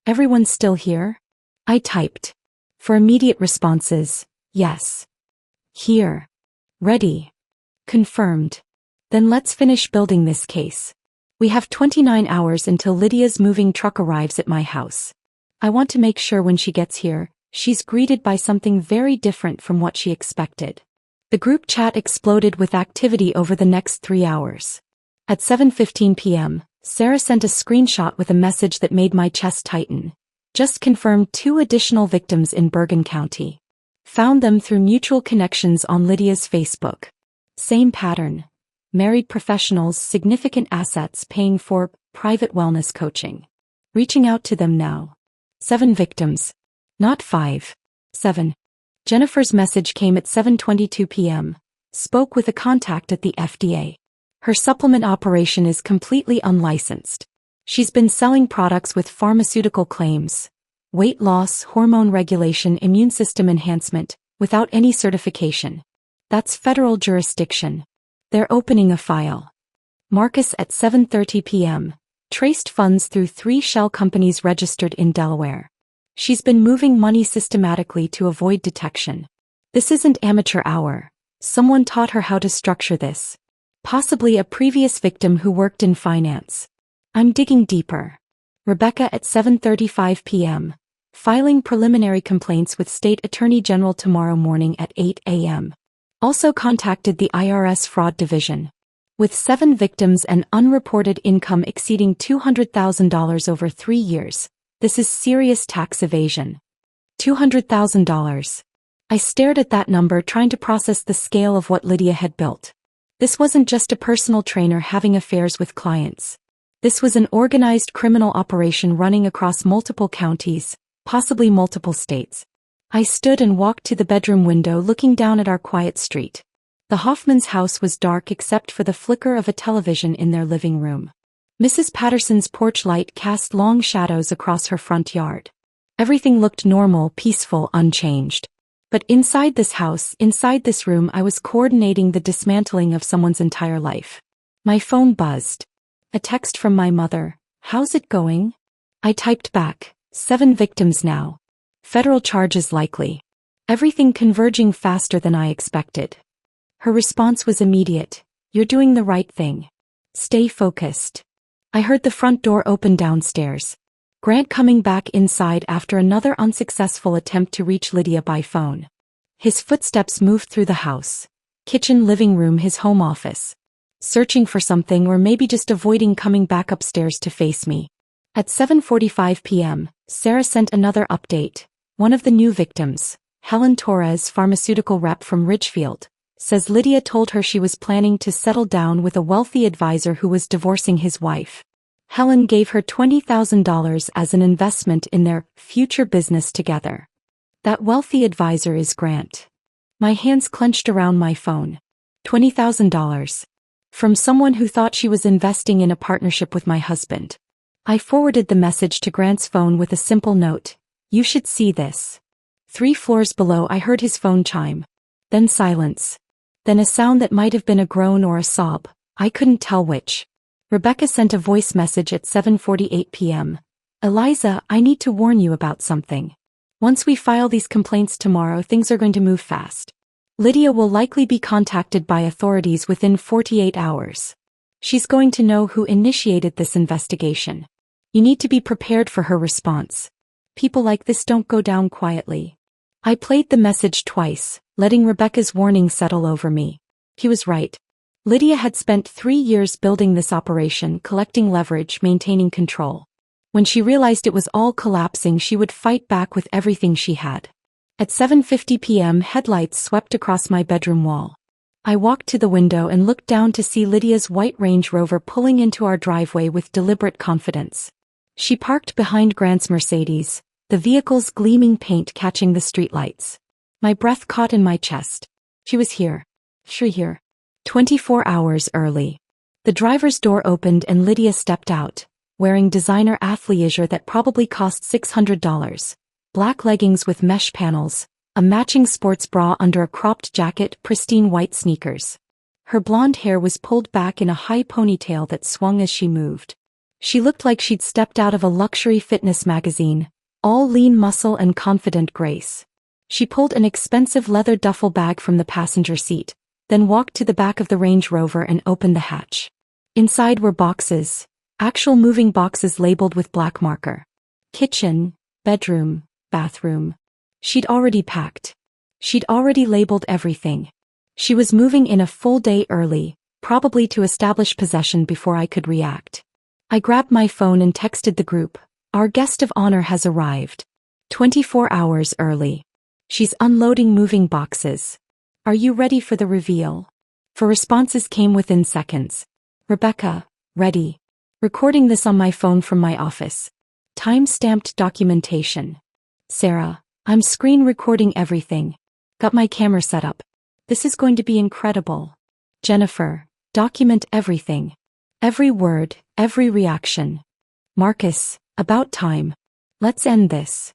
Everyone's still here? I typed. For immediate responses, yes. Here. Ready. Confirmed. Then let's finish building this case. We have 29 hours until Lydia's moving truck arrives at my house. I want to make sure when she gets here, she's greeted by something very different from what she expected. The group chat exploded with activity over the next 3 hours. At 7:15 p.m., Sarah sent a screenshot with a message that made my chest tighten. Just confirmed 2 additional victims in Bergen County. Found them through mutual connections on Lydia's Facebook. Same pattern. Married professionals, significant assets paying for private wellness coaching. Reaching out to them now. 7 victims. Not 5. 7. Jennifer's message came at 7:22 p.m. Spoke with a contact at the FDA. Her supplement operation is completely unlicensed. She's been selling products with pharmaceutical claims. weight loss, hormone regulation, immune system enhancement, without any certification. That's federal jurisdiction. They're opening a file. Marcus at 7:30 p.m. Traced funds through 3 shell companies registered in Delaware. She's been moving money systematically to avoid detection. This isn't amateur hour. Someone taught her how to structure this. Possibly a previous victim who worked in finance. I'm digging deeper. Rebecca at 7:35 p.m. Filing preliminary complaints with State Attorney General tomorrow morning at 8 a.m. Also contacted the IRS Fraud Division. With 7 victims and unreported income exceeding $200,000 over 3 years, this is serious tax evasion. $200,000. I stared at that number trying to process the scale of what Lydia had built. This wasn't just a personal trainer having affairs with clients. This was an organized criminal operation running across multiple counties, possibly multiple states. I stood and walked to the bedroom window looking down at our quiet street. The Hoffman's house was dark except for the flicker of a television in their living room. Mrs. Patterson's porch light cast long shadows across her front yard. Everything looked normal, peaceful, unchanged. But inside this house, inside this room, I was coordinating the dismantling of someone's entire life. My phone buzzed. A text from my mother. How's it going? I typed back. 7 victims now. Federal charges likely. Everything converging faster than I expected. Her response was immediate. You're doing the right thing. Stay focused. I heard the front door open downstairs. Grant coming back inside after another unsuccessful attempt to reach Lydia by phone. His footsteps moved through the house. Kitchen, living room, his home office. Searching for something or maybe just avoiding coming back upstairs to face me. At 7:45 p.m., Sarah sent another update. One of the new victims, Helen Torres, pharmaceutical rep from Ridgefield, says Lydia told her she was planning to settle down with a wealthy advisor who was divorcing his wife. Helen gave her $20,000 as an investment in their future business together. That wealthy advisor is Grant. My hands clenched around my phone. $20,000. From someone who thought she was investing in a partnership with my husband. I forwarded the message to Grant's phone with a simple note. You should see this. 3 floors below I heard his phone chime. Then silence. Then a sound that might have been a groan or a sob. I couldn't tell which. Rebecca sent a voice message at 7:48 p.m. Eliza, I need to warn you about something. Once we file these complaints tomorrow, things are going to move fast. Lydia will likely be contacted by authorities within 48 hours. She's going to know who initiated this investigation. You need to be prepared for her response. People like this don't go down quietly. I played the message twice, letting Rebecca's warning settle over me. He was right. Lydia had spent 3 years building this operation, collecting leverage, maintaining control. When she realized it was all collapsing, she would fight back with everything she had. At 7:50 p.m., headlights swept across my bedroom wall. I walked to the window and looked down to see Lydia's white Range Rover pulling into our driveway with deliberate confidence. She parked behind Grant's Mercedes, the vehicle's gleaming paint catching the streetlights. My breath caught in my chest. She was here. Here. 24 hours early. The driver's door opened and Lydia stepped out, wearing designer athleisure that probably cost $600. Black leggings with mesh panels, a matching sports bra under a cropped jacket, pristine white sneakers. Her blonde hair was pulled back in a high ponytail that swung as she moved. She looked like she'd stepped out of a luxury fitness magazine, all lean muscle and confident grace. She pulled an expensive leather duffel bag from the passenger seat, then walked to the back of the Range Rover and opened the hatch. Inside were boxes, actual moving boxes labeled with black marker. Kitchen, bedroom, bathroom. She'd already packed. She'd already labeled everything. She was moving in a full day early, probably to establish possession before I could react. I grabbed my phone and texted the group. Our guest of honor has arrived. 24 hours early. She's unloading moving boxes. Are you ready for the reveal? For responses came within seconds. Rebecca, ready. Recording this on my phone from my office. Time-stamped documentation. Sarah, I'm screen recording everything. Got my camera set up. This is going to be incredible. Jennifer, document everything. Every word, every reaction. Marcus, about time. Let's end this.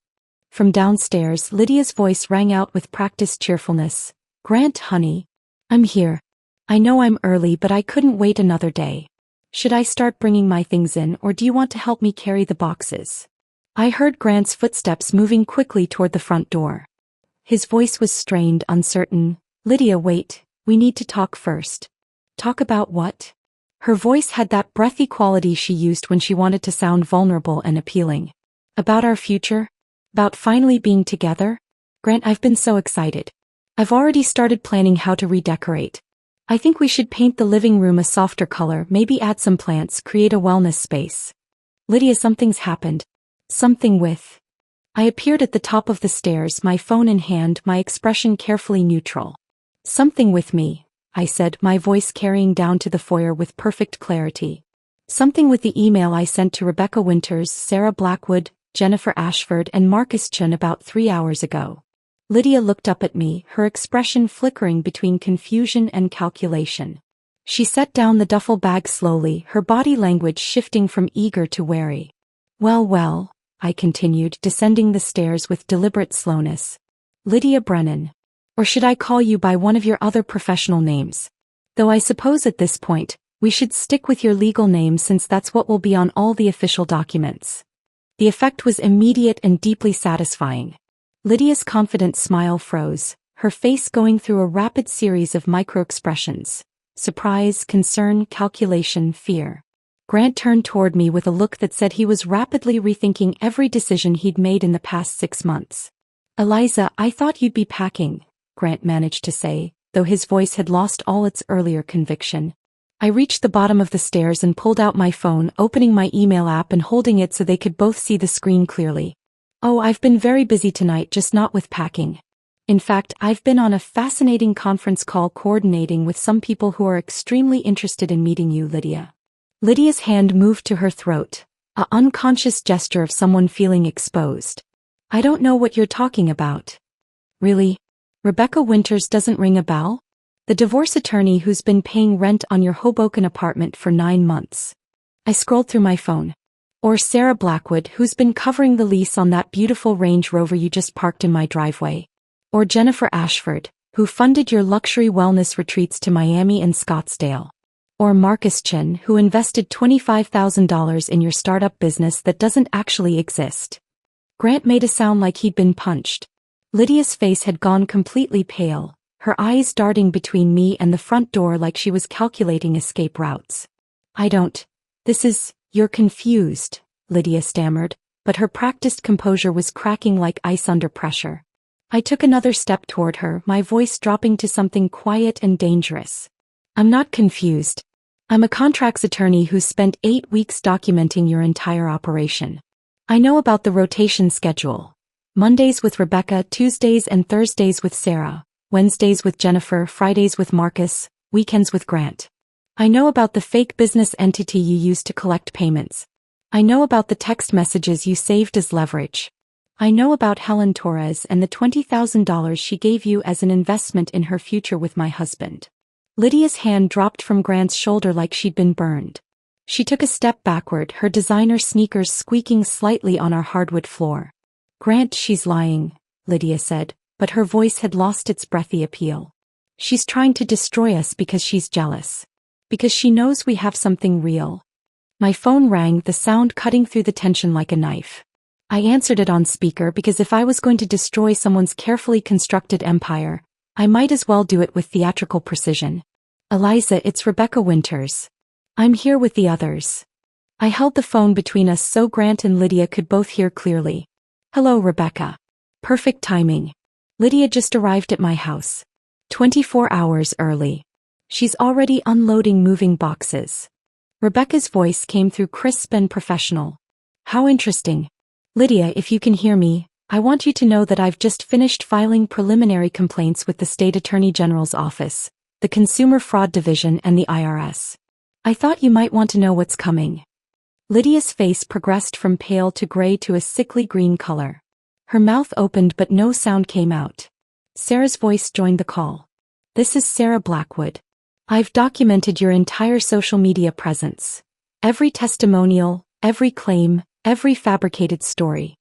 From downstairs, Lydia's voice rang out with practiced cheerfulness. "Grant, honey. I'm here. I know I'm early, but I couldn't wait another day. Should I start bringing my things in, or do you want to help me carry the boxes?" I heard Grant's footsteps moving quickly toward the front door. His voice was strained, uncertain. "Lydia, wait. We need to talk first." "Talk about what?" Her voice had that breathy quality she used when she wanted to sound vulnerable and appealing. "About our future? About finally being together? Grant, I've been so excited. I've already started planning how to redecorate. I think we should paint the living room a softer color, maybe add some plants, create a wellness space." "Lydia, something's happened." "Something with..." I appeared at the top of the stairs, my phone in hand, my expression carefully neutral. "Something with me," I said, my voice carrying down to the foyer with perfect clarity. "Something with the email I sent to Rebecca Winters, Sarah Blackwood, Jennifer Ashford, and Marcus Chun about 3 hours ago." Lydia looked up at me, her expression flickering between confusion and calculation. She set down the duffel bag slowly, her body language shifting from eager to wary. Well, I continued, descending the stairs with deliberate slowness. "Lydia Brennan. Or should I call you by one of your other professional names? Though I suppose at this point, we should stick with your legal name since that's what will be on all the official documents." The effect was immediate and deeply satisfying. Lydia's confident smile froze, her face going through a rapid series of micro-expressions: surprise, concern, calculation, fear. Grant turned toward me with a look that said he was rapidly rethinking every decision he'd made in the past 6 months. "Eliza, I thought you'd be packing," Grant managed to say, though his voice had lost all its earlier conviction. I reached the bottom of the stairs and pulled out my phone, opening my email app and holding it so they could both see the screen clearly. "Oh, I've been very busy tonight, just not with packing. In fact, I've been on a fascinating conference call coordinating with some people who are extremely interested in meeting you, Lydia." Lydia's hand moved to her throat, a unconscious gesture of someone feeling exposed. "I don't know what you're talking about." "Really? Rebecca Winters doesn't ring a bell? The divorce attorney who's been paying rent on your Hoboken apartment for 9 months." I scrolled through my phone. "Or Sarah Blackwood, who's been covering the lease on that beautiful Range Rover you just parked in my driveway. Or Jennifer Ashford, who funded your luxury wellness retreats to Miami and Scottsdale. Or Marcus Chun, who invested $25,000 in your startup business that doesn't actually exist." Grant made a sound like he'd been punched. Lydia's face had gone completely pale, her eyes darting between me and the front door like she was calculating escape routes. "You're confused," Lydia stammered, but her practiced composure was cracking like ice under pressure. I took another step toward her, my voice dropping to something quiet and dangerous. "I'm not confused. I'm a contracts attorney who spent 8 weeks documenting your entire operation. I know about the rotation schedule. Mondays with Rebecca, Tuesdays and Thursdays with Sarah, Wednesdays with Jennifer, Fridays with Marcus, weekends with Grant. I know about the fake business entity you used to collect payments. I know about the text messages you saved as leverage. I know about Helen Torres and the $20,000 she gave you as an investment in her future with my husband." Lydia's hand dropped from Grant's shoulder like she'd been burned. She took a step backward, her designer sneakers squeaking slightly on our hardwood floor. "Grant, she's lying," Lydia said, but her voice had lost its breathy appeal. "She's trying to destroy us because she's jealous. Because she knows we have something real." My phone rang, the sound cutting through the tension like a knife. I answered it on speaker because if I was going to destroy someone's carefully constructed empire, I might as well do it with theatrical precision. "Eliza, it's Rebecca Winters. I'm here with the others." I held the phone between us so Grant and Lydia could both hear clearly. "Hello, Rebecca. Perfect timing. Lydia just arrived at my house. 24 hours early. She's already unloading moving boxes." Rebecca's voice came through crisp and professional. "How interesting. Lydia, if you can hear me, I want you to know that I've just finished filing preliminary complaints with the State Attorney General's office, the Consumer Fraud Division and the IRS. I thought you might want to know what's coming." Lydia's face progressed from pale to gray to a sickly green color. Her mouth opened but no sound came out. Sarah's voice joined the call. "This is Sarah Blackwood. I've documented your entire social media presence. Every testimonial, every claim, every fabricated story.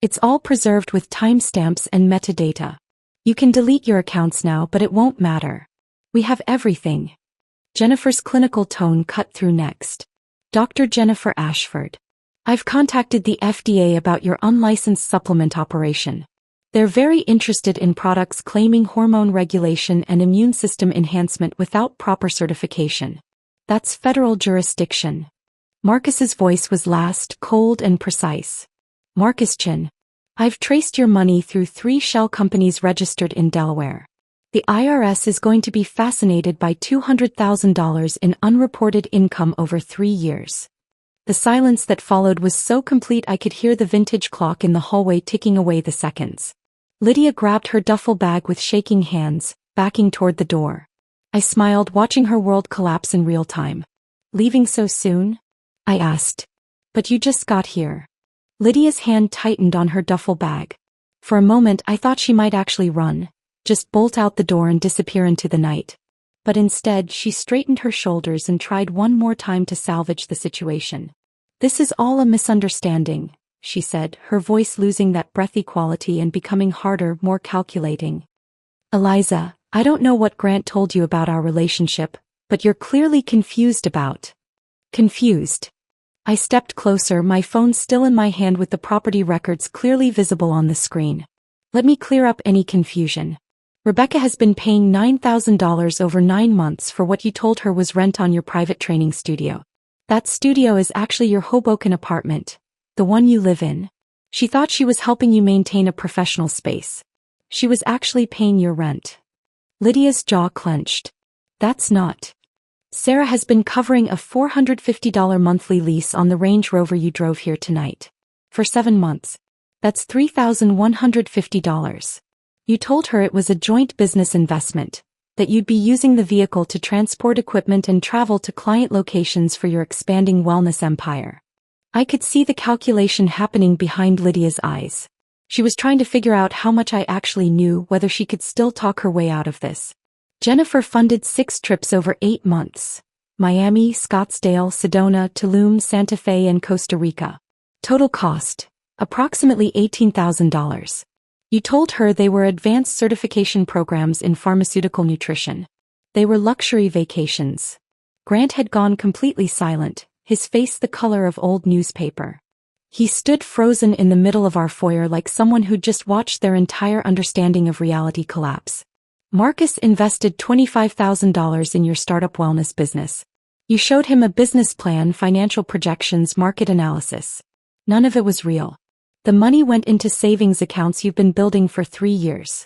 It's all preserved with timestamps and metadata. You can delete your accounts now, but it won't matter. We have everything. Jennifer's clinical tone cut through next. Dr. Jennifer Ashford. I've contacted the FDA about your unlicensed supplement operation. They're very interested in products claiming hormone regulation and immune system enhancement without proper certification. That's federal jurisdiction. Marcus's voice was last, cold and precise. Marcus Chin. I've traced your money through 3 shell companies registered in Delaware. The IRS is going to be fascinated by $200,000 in unreported income over 3 years. The silence that followed was so complete I could hear the vintage clock in the hallway ticking away the seconds. Lydia grabbed her duffel bag with shaking hands, backing toward the door. I smiled, watching her world collapse in real time. Leaving so soon? I asked. But you just got here. Lydia's hand tightened on her duffel bag. For a moment I thought she might actually run, just bolt out the door and disappear into the night. But instead she straightened her shoulders and tried one more time to salvage the situation. This is all a misunderstanding, she said, her voice losing that breathy quality and becoming harder, more calculating. Eliza, I don't know what Grant told you about our relationship, but you're clearly confused about. Confused. I stepped closer, my phone still in my hand with the property records clearly visible on the screen. Let me clear up any confusion. Rebecca has been paying $9,000 over 9 months for what you told her was rent on your private training studio. That studio is actually your Hoboken apartment, the one you live in. She thought she was helping you maintain a professional space. She was actually paying your rent. Lydia's jaw clenched. That's not. Sarah has been covering a $450 monthly lease on the Range Rover you drove here tonight. For 7 months. That's $3,150. You told her it was a joint business investment, that you'd be using the vehicle to transport equipment and travel to client locations for your expanding wellness empire. I could see the calculation happening behind Lydia's eyes. She was trying to figure out how much I actually knew, whether she could still talk her way out of this. Jennifer funded 6 trips over 8 months. Miami, Scottsdale, Sedona, Tulum, Santa Fe and Costa Rica. Total cost, approximately $18,000. You told her they were advanced certification programs in pharmaceutical nutrition. They were luxury vacations. Grant had gone completely silent, his face the color of old newspaper. He stood frozen in the middle of our foyer like someone who'd just watched their entire understanding of reality collapse. Marcus invested $25,000 in your startup wellness business. You showed him a business plan, financial projections, market analysis. None of it was real. The money went into savings accounts you've been building for 3 years.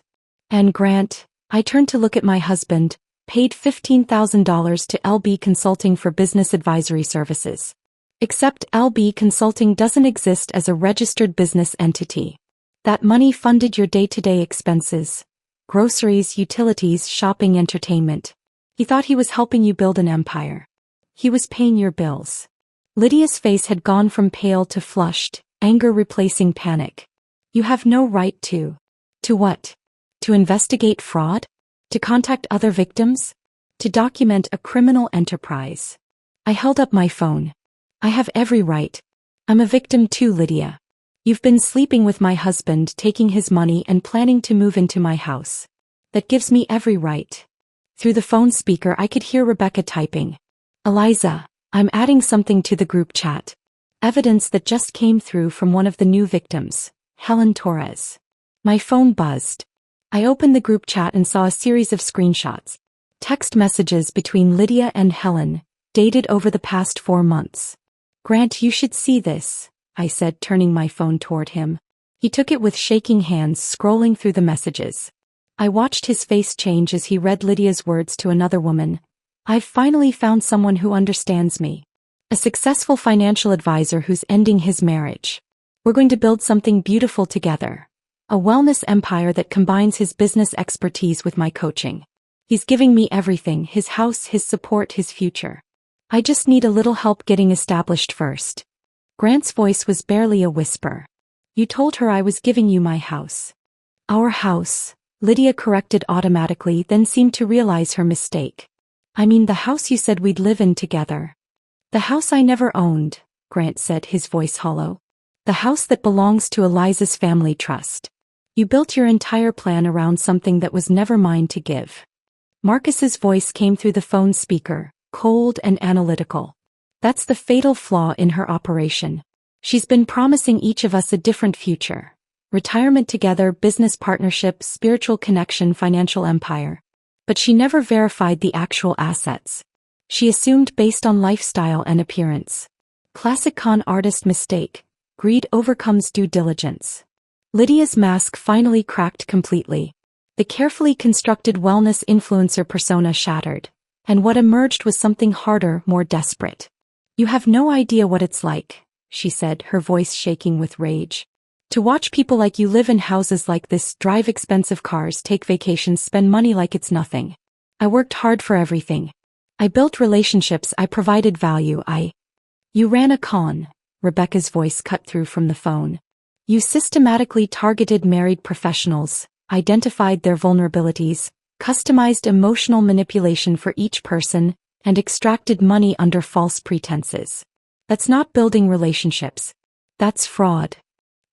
And Grant, I turned to look at my husband, paid $15,000 to LB Consulting for business advisory services. Except LB Consulting doesn't exist as a registered business entity. That money funded your day-to-day expenses. Groceries, utilities, shopping, entertainment. He thought he was helping you build an empire. He was paying your bills. Lydia's face had gone from pale to flushed, anger replacing panic. You have no right to. To what? To investigate fraud? To contact other victims? To document a criminal enterprise? I held up my phone. I have every right. I'm a victim too, Lydia. You've been sleeping with my husband, taking his money and planning to move into my house. That gives me every right. Through the phone speaker I could hear Rebecca typing. Eliza, I'm adding something to the group chat. Evidence that just came through from one of the new victims, Helen Torres. My phone buzzed. I opened the group chat and saw a series of screenshots. Text messages between Lydia and Helen, dated over the past 4 months. Grant, you should see this, I said, turning my phone toward him. He took it with shaking hands, scrolling through the messages. I watched his face change as he read Lydia's words to another woman. I've finally found someone who understands me. A successful financial advisor who's ending his marriage. We're going to build something beautiful together. A wellness empire that combines his business expertise with my coaching. He's giving me everything, his house, his support, his future. I just need a little help getting established first. Grant's voice was barely a whisper. You told her I was giving you my house. Our house, Lydia corrected automatically, then seemed to realize her mistake. I mean the house you said we'd live in together. The house I never owned, Grant said, his voice hollow. The house that belongs to Eliza's family trust. You built your entire plan around something that was never mine to give. Marcus's voice came through the phone speaker, cold and analytical. That's the fatal flaw in her operation. She's been promising each of us a different future. Retirement together, business partnership, spiritual connection, financial empire. But she never verified the actual assets. She assumed based on lifestyle and appearance. Classic con artist mistake. Greed overcomes due diligence. Lydia's mask finally cracked completely. The carefully constructed wellness influencer persona shattered, and what emerged was something harder, more desperate. You have no idea what it's like, she said, her voice shaking with rage. To watch people like you live in houses like this, drive expensive cars, take vacations, spend money like it's nothing. I worked hard for everything. I built relationships, I provided value, You ran a con, Rebecca's voice cut through from the phone. You systematically targeted married professionals, identified their vulnerabilities, customized emotional manipulation for each person, and extracted money under false pretenses. That's not building relationships. That's fraud.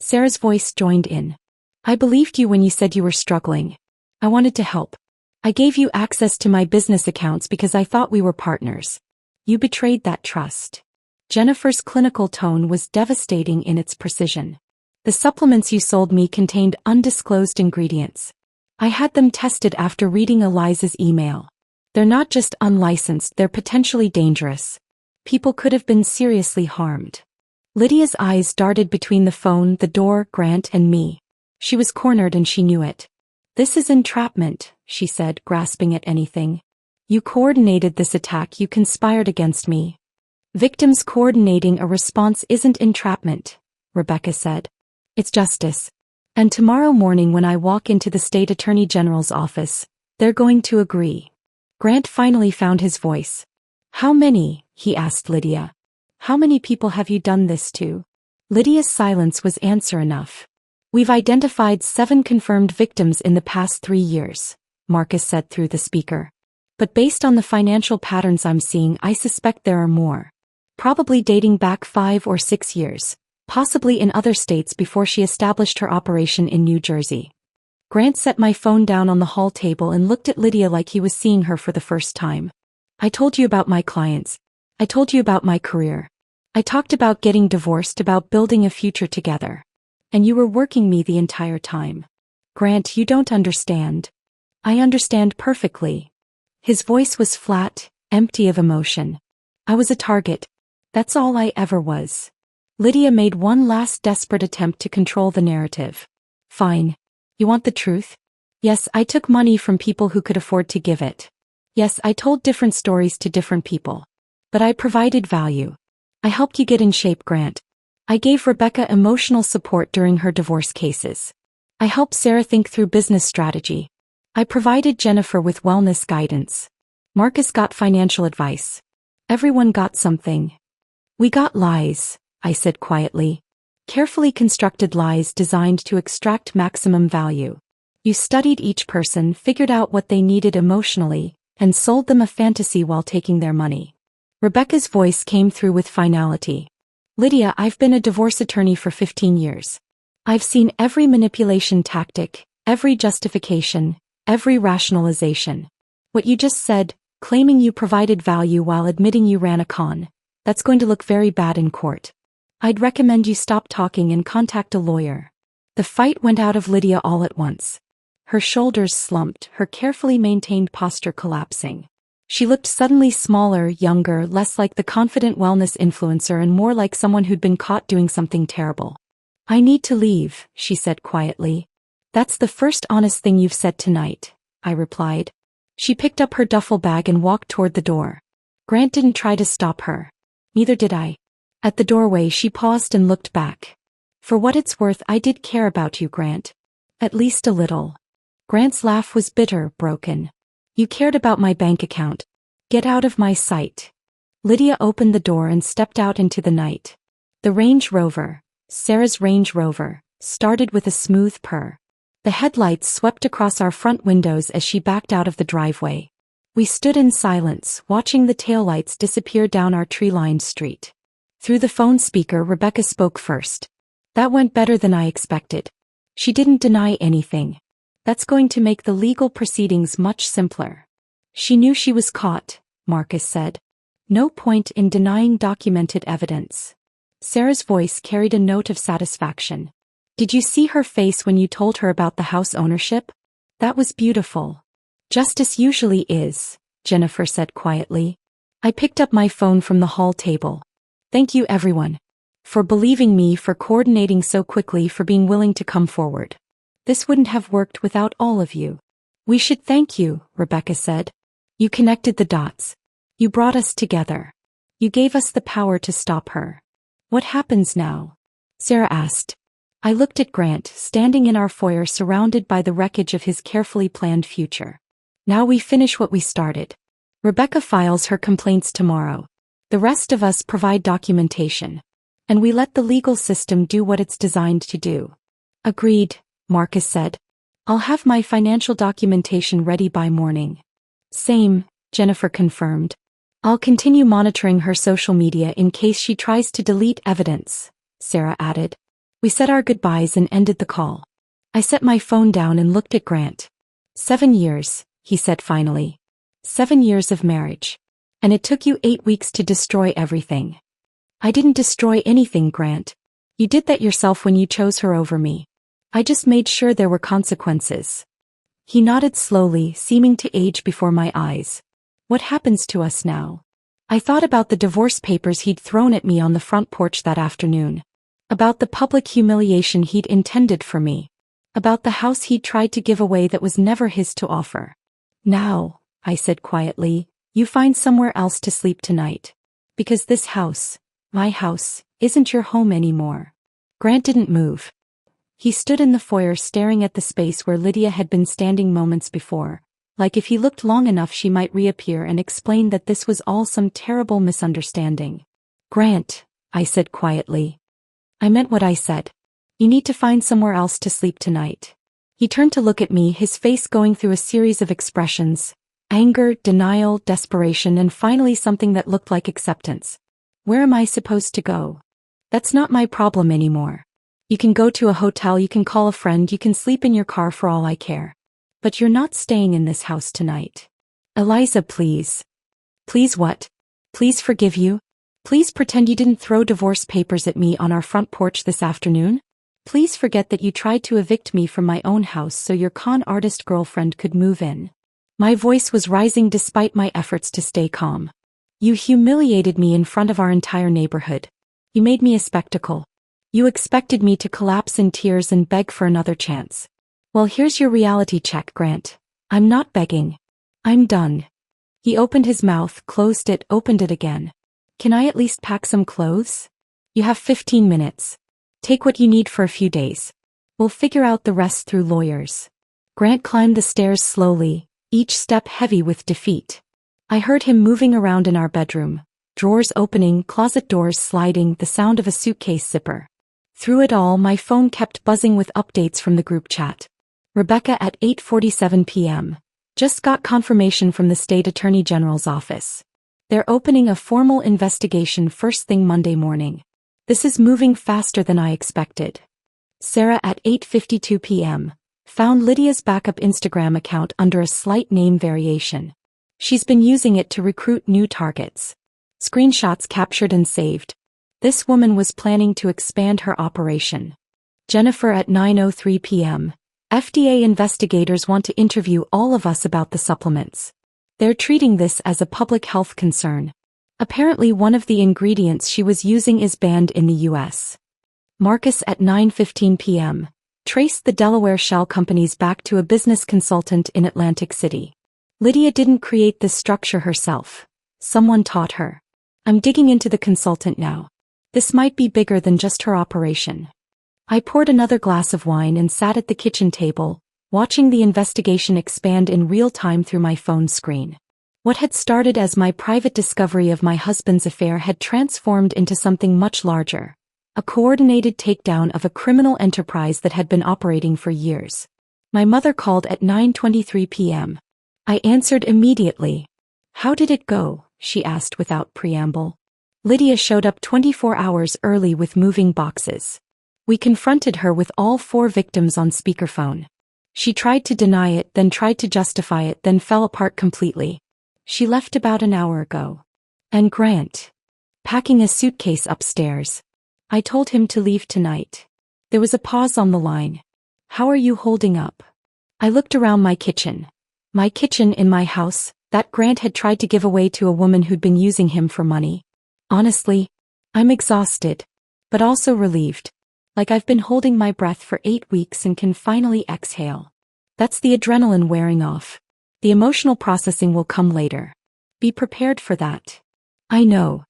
Sarah's voice joined in. I believed you when you said you were struggling. I wanted to help. I gave you access to my business accounts because I thought we were partners. You betrayed that trust. Jennifer's clinical tone was devastating in its precision. The supplements you sold me contained undisclosed ingredients. I had them tested after reading Eliza's email. They're not just unlicensed, they're potentially dangerous. People could have been seriously harmed. Lydia's eyes darted between the phone, the door, Grant, and me. She was cornered and she knew it. This is entrapment, she said, grasping at anything. You coordinated this attack, you conspired against me. Victims coordinating a response isn't entrapment, Rebecca said. It's justice. And tomorrow morning when I walk into the State Attorney General's office, they're going to agree. Grant finally found his voice. How many? He asked Lydia. How many people have you done this to? Lydia's silence was answer enough. We've identified 7 confirmed victims in the past 3 years, Marcus said through the speaker. But based on the financial patterns I'm seeing, I suspect there are more. Probably dating back 5 or 6 years, possibly in other states before she established her operation in New Jersey. Grant set my phone down on the hall table and looked at Lydia like he was seeing her for the first time. I told you about my clients. I told you about my career. I talked about getting divorced, about building a future together. And you were working me the entire time. Grant, you don't understand. I understand perfectly. His voice was flat, empty of emotion. I was a target. That's all I ever was. Lydia made one last desperate attempt to control the narrative. Fine. You want the truth? Yes, I took money from people who could afford to give it. Yes, I told different stories to different people. But I provided value. I helped you get in shape, Grant. I gave Rebecca emotional support during her divorce cases. I helped Sarah think through business strategy. I provided Jennifer with wellness guidance. Marcus got financial advice. Everyone got something. We got lies, I said quietly. Carefully constructed lies designed to extract maximum value. You studied each person, figured out what they needed emotionally, and sold them a fantasy while taking their money. Rebecca's voice came through with finality. Lydia, I've been a divorce attorney for 15 years. I've seen every manipulation tactic, every justification, every rationalization. What you just said, claiming you provided value while admitting you ran a con, that's going to look very bad in court. I'd recommend you stop talking and contact a lawyer. The fight went out of Lydia all at once. Her shoulders slumped, her carefully maintained posture collapsing. She looked suddenly smaller, younger, less like the confident wellness influencer and more like someone who'd been caught doing something terrible. I need to leave, she said quietly. That's the first honest thing you've said tonight, I replied. She picked up her duffel bag and walked toward the door. Grant didn't try to stop her. Neither did I. At the doorway she paused and looked back. For what it's worth, I did care about you, Grant. At least a little. Grant's laugh was bitter, broken. You cared about my bank account. Get out of my sight. Lydia opened the door and stepped out into the night. The Range Rover, Sarah's Range Rover, started with a smooth purr. The headlights swept across our front windows as she backed out of the driveway. We stood in silence, watching the taillights disappear down our tree-lined street. Through the phone speaker, Rebecca spoke first. That went better than I expected. She didn't deny anything. That's going to make the legal proceedings much simpler. She knew she was caught, Marcus said. No point in denying documented evidence. Sarah's voice carried a note of satisfaction. Did you see her face when you told her about the house ownership? That was beautiful. Justice usually is, Jennifer said quietly. I picked up my phone from the hall table. Thank you everyone. For believing me, for coordinating so quickly, for being willing to come forward. This wouldn't have worked without all of you. We should thank you, Rebecca said. You connected the dots. You brought us together. You gave us the power to stop her. What happens now? Sarah asked. I looked at Grant, standing in our foyer surrounded by the wreckage of his carefully planned future. Now we finish what we started. Rebecca files her complaints tomorrow. The rest of us provide documentation. And we let the legal system do what it's designed to do. Agreed, Marcus said. I'll have my financial documentation ready by morning. Same, Jennifer confirmed. I'll continue monitoring her social media in case she tries to delete evidence, Sarah added. We said our goodbyes and ended the call. I set my phone down and looked at Grant. 7 years, he said finally. 7 years of marriage. And it took you 8 weeks to destroy everything. I didn't destroy anything, Grant. You did that yourself when you chose her over me. I just made sure there were consequences. He nodded slowly, seeming to age before my eyes. What happens to us now? I thought about the divorce papers he'd thrown at me on the front porch that afternoon. About the public humiliation he'd intended for me. About the house he'd tried to give away that was never his to offer. Now, I said quietly, you find somewhere else to sleep tonight. Because this house, my house, isn't your home anymore. Grant didn't move. He stood in the foyer staring at the space where Lydia had been standing moments before, like if he looked long enough she might reappear and explain that this was all some terrible misunderstanding. Grant, I said quietly. I meant what I said. You need to find somewhere else to sleep tonight. He turned to look at me, his face going through a series of expressions. Anger, denial, desperation, and finally something that looked like acceptance. Where am I supposed to go? That's not my problem anymore. You can go to a hotel, you can call a friend, you can sleep in your car for all I care. But you're not staying in this house tonight. Eliza, please. Please what? Please forgive you? Please pretend you didn't throw divorce papers at me on our front porch this afternoon? Please forget that you tried to evict me from my own house so your con artist girlfriend could move in. My voice was rising despite my efforts to stay calm. You humiliated me in front of our entire neighborhood. You made me a spectacle. You expected me to collapse in tears and beg for another chance. Well, here's your reality check, Grant. I'm not begging. I'm done. He opened his mouth, closed it, opened it again. Can I at least pack some clothes? You have 15 minutes. Take what you need for a few days. We'll figure out the rest through lawyers. Grant climbed the stairs slowly, each step heavy with defeat. I heard him moving around in our bedroom, drawers opening, closet doors sliding, the sound of a suitcase zipper. Through it all, my phone kept buzzing with updates from the group chat. Rebecca at 8:47 p.m. Just got confirmation from the state attorney general's office. They're opening a formal investigation first thing Monday morning. This is moving faster than I expected. Sarah at 8:52 p.m. Found Lydia's backup Instagram account under a slight name variation. She's been using it to recruit new targets. Screenshots captured and saved. This woman was planning to expand her operation. Jennifer at 9:03 p.m. FDA investigators want to interview all of us about the supplements. They're treating this as a public health concern. Apparently one of the ingredients she was using is banned in the U.S. Marcus at 9:15 p.m. Traced the Delaware shell companies back to a business consultant in Atlantic City. Lydia didn't create this structure herself. Someone taught her. I'm digging into the consultant now. This might be bigger than just her operation. I poured another glass of wine and sat at the kitchen table, watching the investigation expand in real time through my phone screen. What had started as my private discovery of my husband's affair had transformed into something much larger. A coordinated takedown of a criminal enterprise that had been operating for years. My mother called at 9:23 p.m. I answered immediately. How did it go? She asked without preamble. Lydia showed up 24 hours early with moving boxes. We confronted her with all 4 victims on speakerphone. She tried to deny it, then tried to justify it, then fell apart completely. She left about an hour ago. And Grant? Packing a suitcase upstairs. I told him to leave tonight. There was a pause on the line. How are you holding up? I looked around my kitchen. My kitchen in my house, that Grant had tried to give away to a woman who'd been using him for money. Honestly, I'm exhausted, but also relieved. Like I've been holding my breath for 8 weeks and can finally exhale. That's the adrenaline wearing off. The emotional processing will come later. Be prepared for that. I know.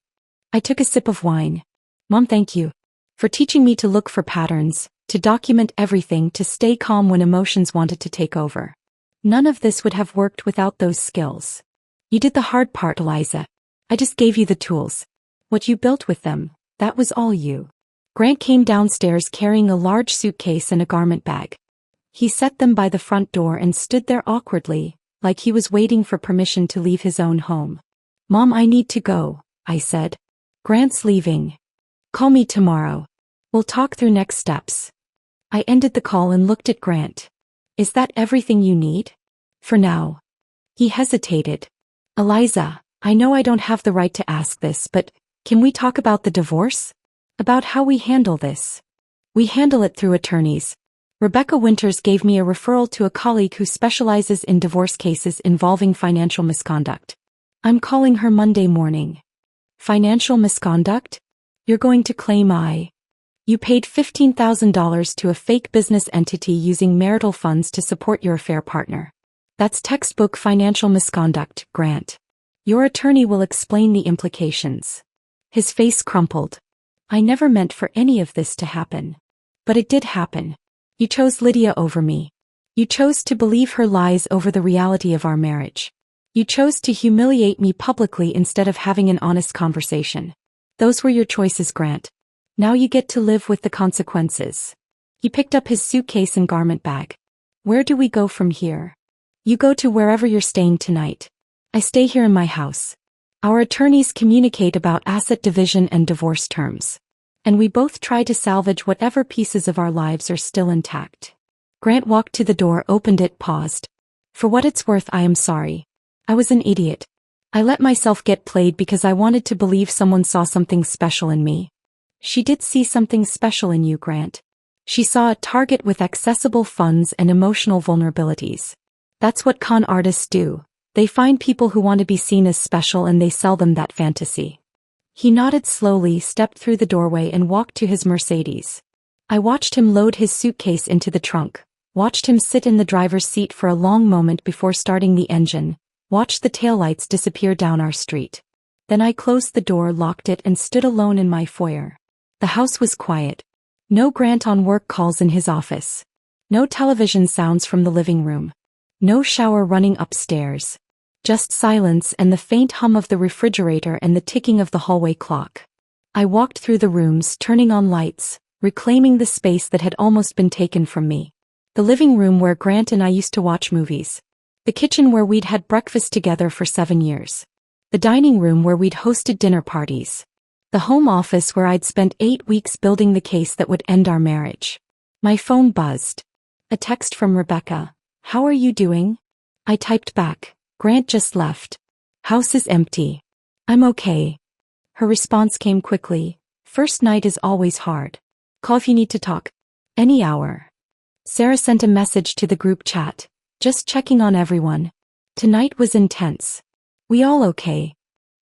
I took a sip of wine. Mom, thank you for teaching me to look for patterns, to document everything, to stay calm when emotions wanted to take over. None of this would have worked without those skills. You did the hard part, Eliza. I just gave you the tools. What you built with them, that was all you. Grant came downstairs carrying a large suitcase and a garment bag. He set them by the front door and stood there awkwardly, like he was waiting for permission to leave his own home. Mom, I need to go, I said. Grant's leaving. Call me tomorrow. We'll talk through next steps. I ended the call and looked at Grant. Is that everything you need? For now. He hesitated. Eliza, I know I don't have the right to ask this, but can we talk about the divorce? About how we handle this? We handle it through attorneys. Rebecca Winters gave me a referral to a colleague who specializes in divorce cases involving financial misconduct. I'm calling her Monday morning. Financial misconduct? You're going to claim you paid $15,000 to a fake business entity using marital funds to support your affair partner. That's textbook financial misconduct, Grant. Your attorney will explain the implications. His face crumpled. I never meant for any of this to happen. But it did happen. You chose Lydia over me. You chose to believe her lies over the reality of our marriage. You chose to humiliate me publicly instead of having an honest conversation. Those were your choices, Grant. Now you get to live with the consequences. He picked up his suitcase and garment bag. Where do we go from here? You go to wherever you're staying tonight. I stay here in my house. Our attorneys communicate about asset division and divorce terms. And we both try to salvage whatever pieces of our lives are still intact. Grant walked to the door, opened it, paused. For what it's worth, I am sorry. I was an idiot. I let myself get played because I wanted to believe someone saw something special in me. She did see something special in you, Grant. She saw a target with accessible funds and emotional vulnerabilities. That's what con artists do. They find people who want to be seen as special and they sell them that fantasy. He nodded slowly, stepped through the doorway and walked to his Mercedes. I watched him load his suitcase into the trunk, watched him sit in the driver's seat for a long moment before starting the engine, watched the taillights disappear down our street. Then I closed the door, locked it and stood alone in my foyer. The house was quiet. No Grant on work calls in his office. No television sounds from the living room. No shower running upstairs. Just silence and the faint hum of the refrigerator and the ticking of the hallway clock. I walked through the rooms, turning on lights, reclaiming the space that had almost been taken from me. The living room where Grant and I used to watch movies. The kitchen where we'd had breakfast together for 7 years. The dining room where we'd hosted dinner parties. The home office where I'd spent 8 weeks building the case that would end our marriage. My phone buzzed. A text from Rebecca. How are you doing? I typed back. Grant just left. House is empty. I'm okay. Her response came quickly. First night is always hard. Call if you need to talk. Any hour. Sarah sent a message to the group chat. Just checking on everyone. Tonight was intense. We all okay?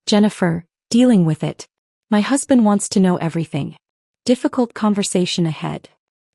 Jennifer, dealing with it. My husband wants to know everything. Difficult conversation ahead.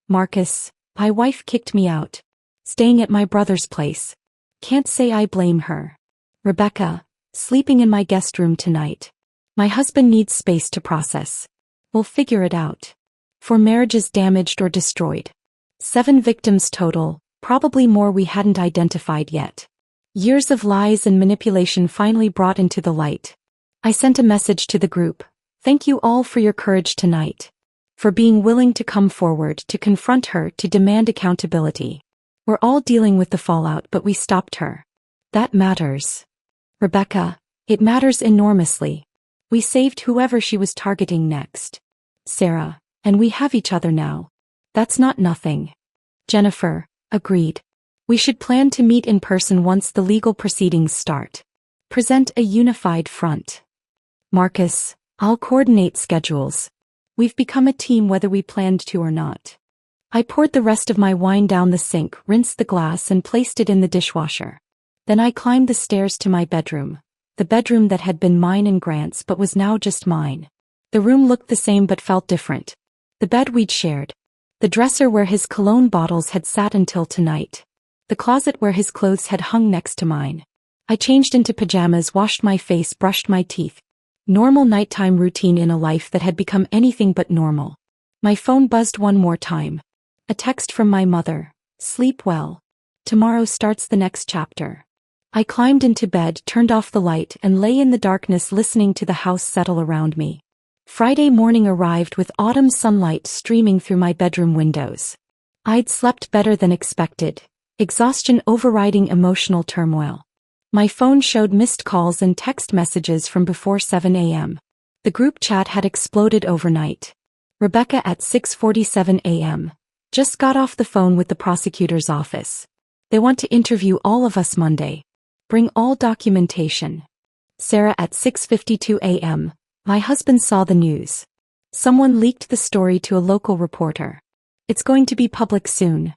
Marcus, my wife kicked me out. Staying at my brother's place. Can't say I blame her. Rebecca, sleeping in my guest room tonight. My husband needs space to process. We'll figure it out. 4 marriages damaged or destroyed. 7 victims total, probably more we hadn't identified yet. Years of lies and manipulation finally brought into the light. I sent a message to the group. Thank you all for your courage tonight. For being willing to come forward, to confront her, to demand accountability. We're all dealing with the fallout, but we stopped her. That matters. Rebecca, it matters enormously. We saved whoever she was targeting next. Sarah, and we have each other now. That's not nothing. Jennifer agreed. We should plan to meet in person once the legal proceedings start. Present a unified front. Marcus, I'll coordinate schedules. We've become a team whether we planned to or not. I poured the rest of my wine down the sink, rinsed the glass and placed it in the dishwasher. Then I climbed the stairs to my bedroom. The bedroom that had been mine and Grant's but was now just mine. The room looked the same but felt different. The bed we'd shared. The dresser where his cologne bottles had sat until tonight. The closet where his clothes had hung next to mine. I changed into pajamas, washed my face, brushed my teeth. Normal nighttime routine in a life that had become anything but normal. My phone buzzed one more time. A text from my mother. Sleep well. Tomorrow starts the next chapter. I climbed into bed, turned off the light, and lay in the darkness listening to the house settle around me. Friday morning arrived with autumn sunlight streaming through my bedroom windows. I'd slept better than expected, exhaustion overriding emotional turmoil. My phone showed missed calls and text messages from before 7 a.m. The group chat had exploded overnight. Rebecca at 6:47 a.m. Just got off the phone with the prosecutor's office. They want to interview all of us Monday. Bring all documentation. Sarah at 6:52 a.m. My husband saw the news. Someone leaked the story to a local reporter. It's going to be public soon.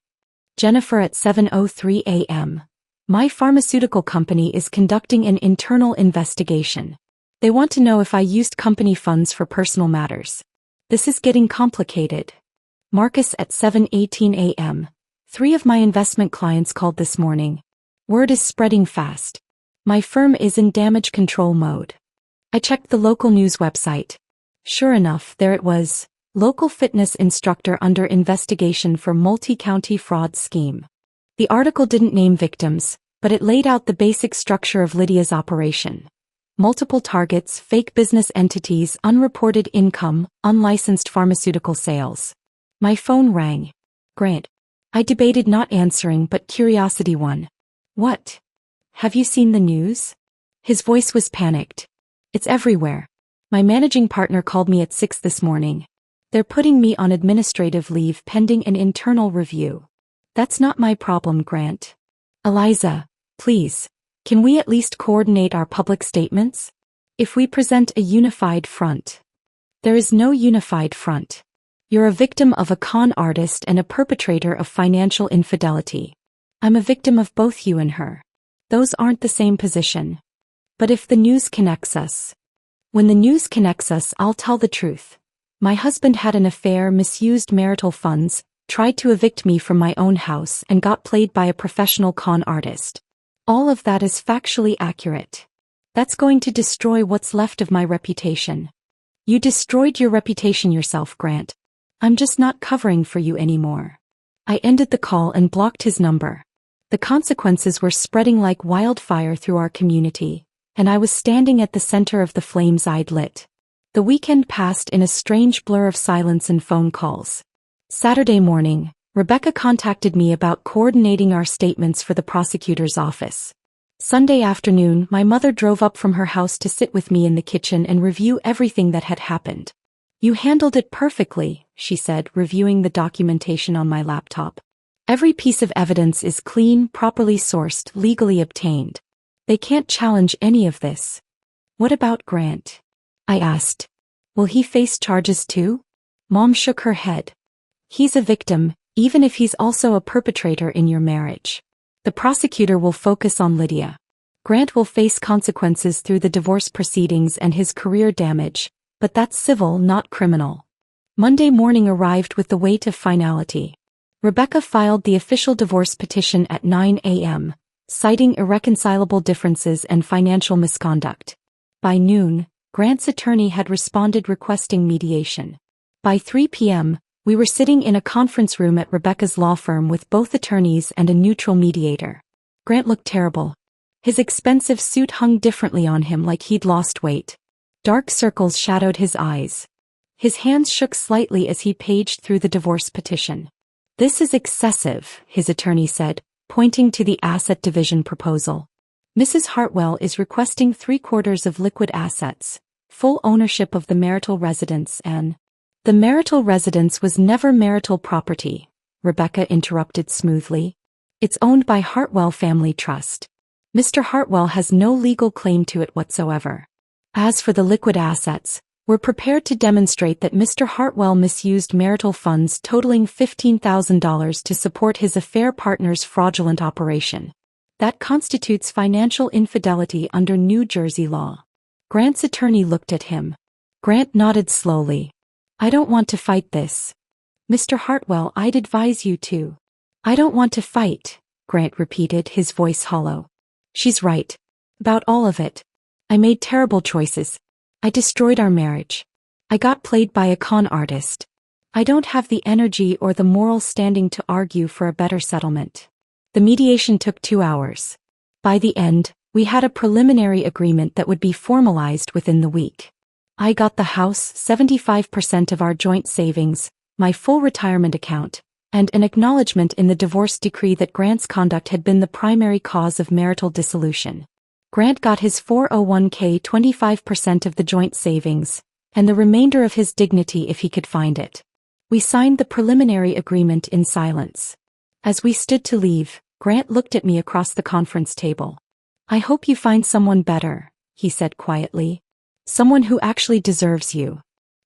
Jennifer at 7:03 a.m. My pharmaceutical company is conducting an internal investigation. They want to know if I used company funds for personal matters. This is getting complicated. Marcus at 7:18 a.m. 3 of my investment clients called this morning. Word is spreading fast. My firm is in damage control mode. I checked the local news website. Sure enough, there it was. Local fitness instructor under investigation for multi-county fraud scheme. The article didn't name victims, but it laid out the basic structure of Lydia's operation. Multiple targets, fake business entities, unreported income, unlicensed pharmaceutical sales. My phone rang. Grant. I debated not answering, but curiosity won. What? Have you seen the news? His voice was panicked. It's everywhere. My managing partner called me at 6 this morning. They're putting me on administrative leave pending an internal review. That's not my problem, Grant. Eliza, please, can we at least coordinate our public statements? If we present a unified front. There is no unified front. You're a victim of a con artist and a perpetrator of financial infidelity. I'm a victim of both you and her. Those aren't the same position. But if the news connects us. When the news connects us, I'll tell the truth. My husband had an affair, misused marital funds, tried to evict me from my own house, and got played by a professional con artist. All of that is factually accurate. That's going to destroy what's left of my reputation. You destroyed your reputation yourself, Grant. I'm just not covering for you anymore. I ended the call and blocked his number. The consequences were spreading like wildfire through our community, and I was standing at the center of the flames I'd lit. The weekend passed in a strange blur of silence and phone calls. Saturday morning, Rebecca contacted me about coordinating our statements for the prosecutor's office. Sunday afternoon, my mother drove up from her house to sit with me in the kitchen and review everything that had happened. You handled it perfectly, she said, reviewing the documentation on my laptop. Every piece of evidence is clean, properly sourced, legally obtained. They can't challenge any of this. What about Grant? I asked. Will he face charges too? Mom shook her head. He's a victim, even if he's also a perpetrator in your marriage. The prosecutor will focus on Lydia. Grant will face consequences through the divorce proceedings and his career damage, but that's civil, not criminal. Monday morning arrived with the weight of finality. Rebecca filed the official divorce petition at 9 a.m., citing irreconcilable differences and financial misconduct. By noon, Grant's attorney had responded requesting mediation. By 3 p.m., we were sitting in a conference room at Rebecca's law firm with both attorneys and a neutral mediator. Grant looked terrible. His expensive suit hung differently on him like he'd lost weight. Dark circles shadowed his eyes. His hands shook slightly as he paged through the divorce petition. This is excessive, his attorney said, pointing to the asset division proposal. Mrs. Hartwell is requesting 3/4 of liquid assets, full ownership of the marital residence, and The marital residence was never marital property, Rebecca interrupted smoothly. It's owned by Hartwell Family Trust. Mr. Hartwell has no legal claim to it whatsoever. As for the liquid assets, we're prepared to demonstrate that Mr. Hartwell misused marital funds totaling $15,000 to support his affair partner's fraudulent operation. That constitutes financial infidelity under New Jersey law. Grant's attorney looked at him. Grant nodded slowly. I don't want to fight this. Mr. Hartwell, I'd advise you to. I don't want to fight, Grant repeated, his voice hollow. She's right. About all of it. I made terrible choices. I destroyed our marriage. I got played by a con artist. I don't have the energy or the moral standing to argue for a better settlement. The mediation took 2 hours. By the end, we had a preliminary agreement that would be formalized within the week. I got the house, 75% of our joint savings, my full retirement account, and an acknowledgement in the divorce decree that Grant's conduct had been the primary cause of marital dissolution. Grant got his 401k, 25% of the joint savings, and the remainder of his dignity if he could find it. We signed the preliminary agreement in silence. As we stood to leave, Grant looked at me across the conference table. I hope you find someone better, he said quietly. Someone who actually deserves you.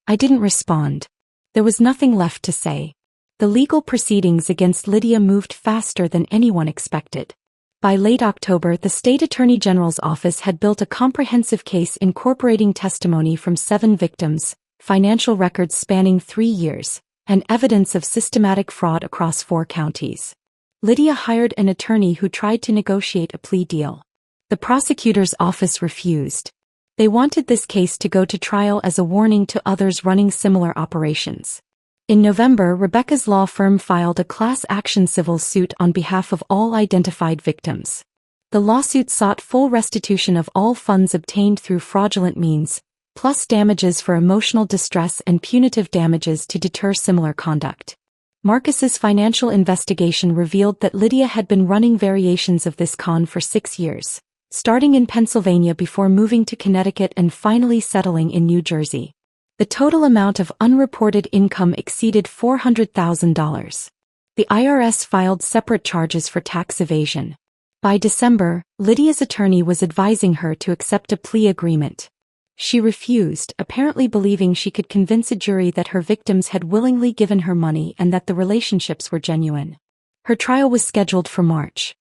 I didn't respond. There was nothing left to say. The legal proceedings against Lydia moved faster than anyone expected. By late October, the State Attorney General's office had built a comprehensive case incorporating testimony from 7 victims, financial records spanning 3 years, and evidence of systematic fraud across 4 counties. Lydia hired an attorney who tried to negotiate a plea deal. The prosecutor's office refused. They wanted this case to go to trial as a warning to others running similar operations. In November, Rebecca's law firm filed a class action civil suit on behalf of all identified victims. The lawsuit sought full restitution of all funds obtained through fraudulent means, plus damages for emotional distress and punitive damages to deter similar conduct. Marcus's financial investigation revealed that Lydia had been running variations of this con for 6 years, starting in Pennsylvania before moving to Connecticut and finally settling in New Jersey. The total amount of unreported income exceeded $400,000. The IRS filed separate charges for tax evasion. By December, Lydia's attorney was advising her to accept a plea agreement. She refused, apparently believing she could convince a jury that her victims had willingly given her money and that the relationships were genuine. Her trial was scheduled for March.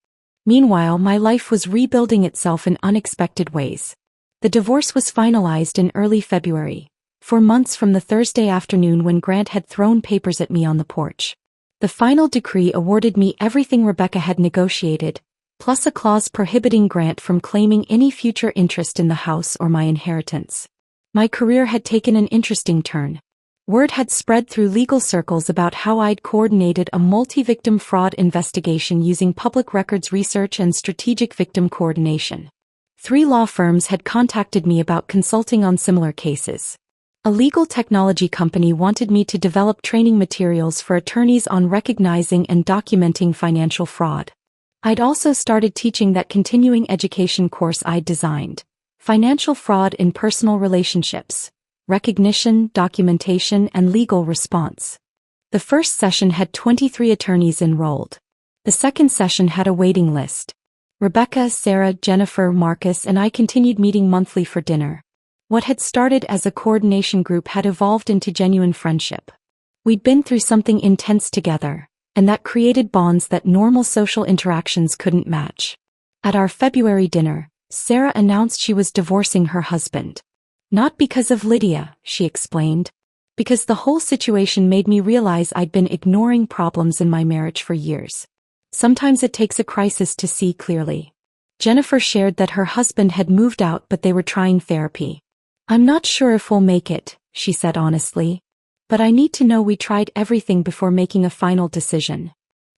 Meanwhile, my life was rebuilding itself in unexpected ways. The divorce was finalized in early February, 4 months from the Thursday afternoon when Grant had thrown papers at me on the porch. The final decree awarded me everything Rebecca had negotiated, plus a clause prohibiting Grant from claiming any future interest in the house or my inheritance. My career had taken an interesting turn. Word had spread through legal circles about how I'd coordinated a multi-victim fraud investigation using public records research and strategic victim coordination. 3 law firms had contacted me about consulting on similar cases. A legal technology company wanted me to develop training materials for attorneys on recognizing and documenting financial fraud. I'd also started teaching that continuing education course I'd designed, Financial Fraud in Personal Relationships, Recognition, Documentation, and Legal Response. The first session had 23 attorneys enrolled. The second session had a waiting list. Rebecca, Sarah, Jennifer, Marcus, and I continued meeting monthly for dinner. What had started as a coordination group had evolved into genuine friendship. We'd been through something intense together, and that created bonds that normal social interactions couldn't match. At our February dinner, Sarah announced she was divorcing her husband. Not because of Lydia, she explained. Because the whole situation made me realize I'd been ignoring problems in my marriage for years. Sometimes it takes a crisis to see clearly. Jennifer shared that her husband had moved out but they were trying therapy. I'm not sure if we'll make it, she said honestly. But I need to know we tried everything before making a final decision.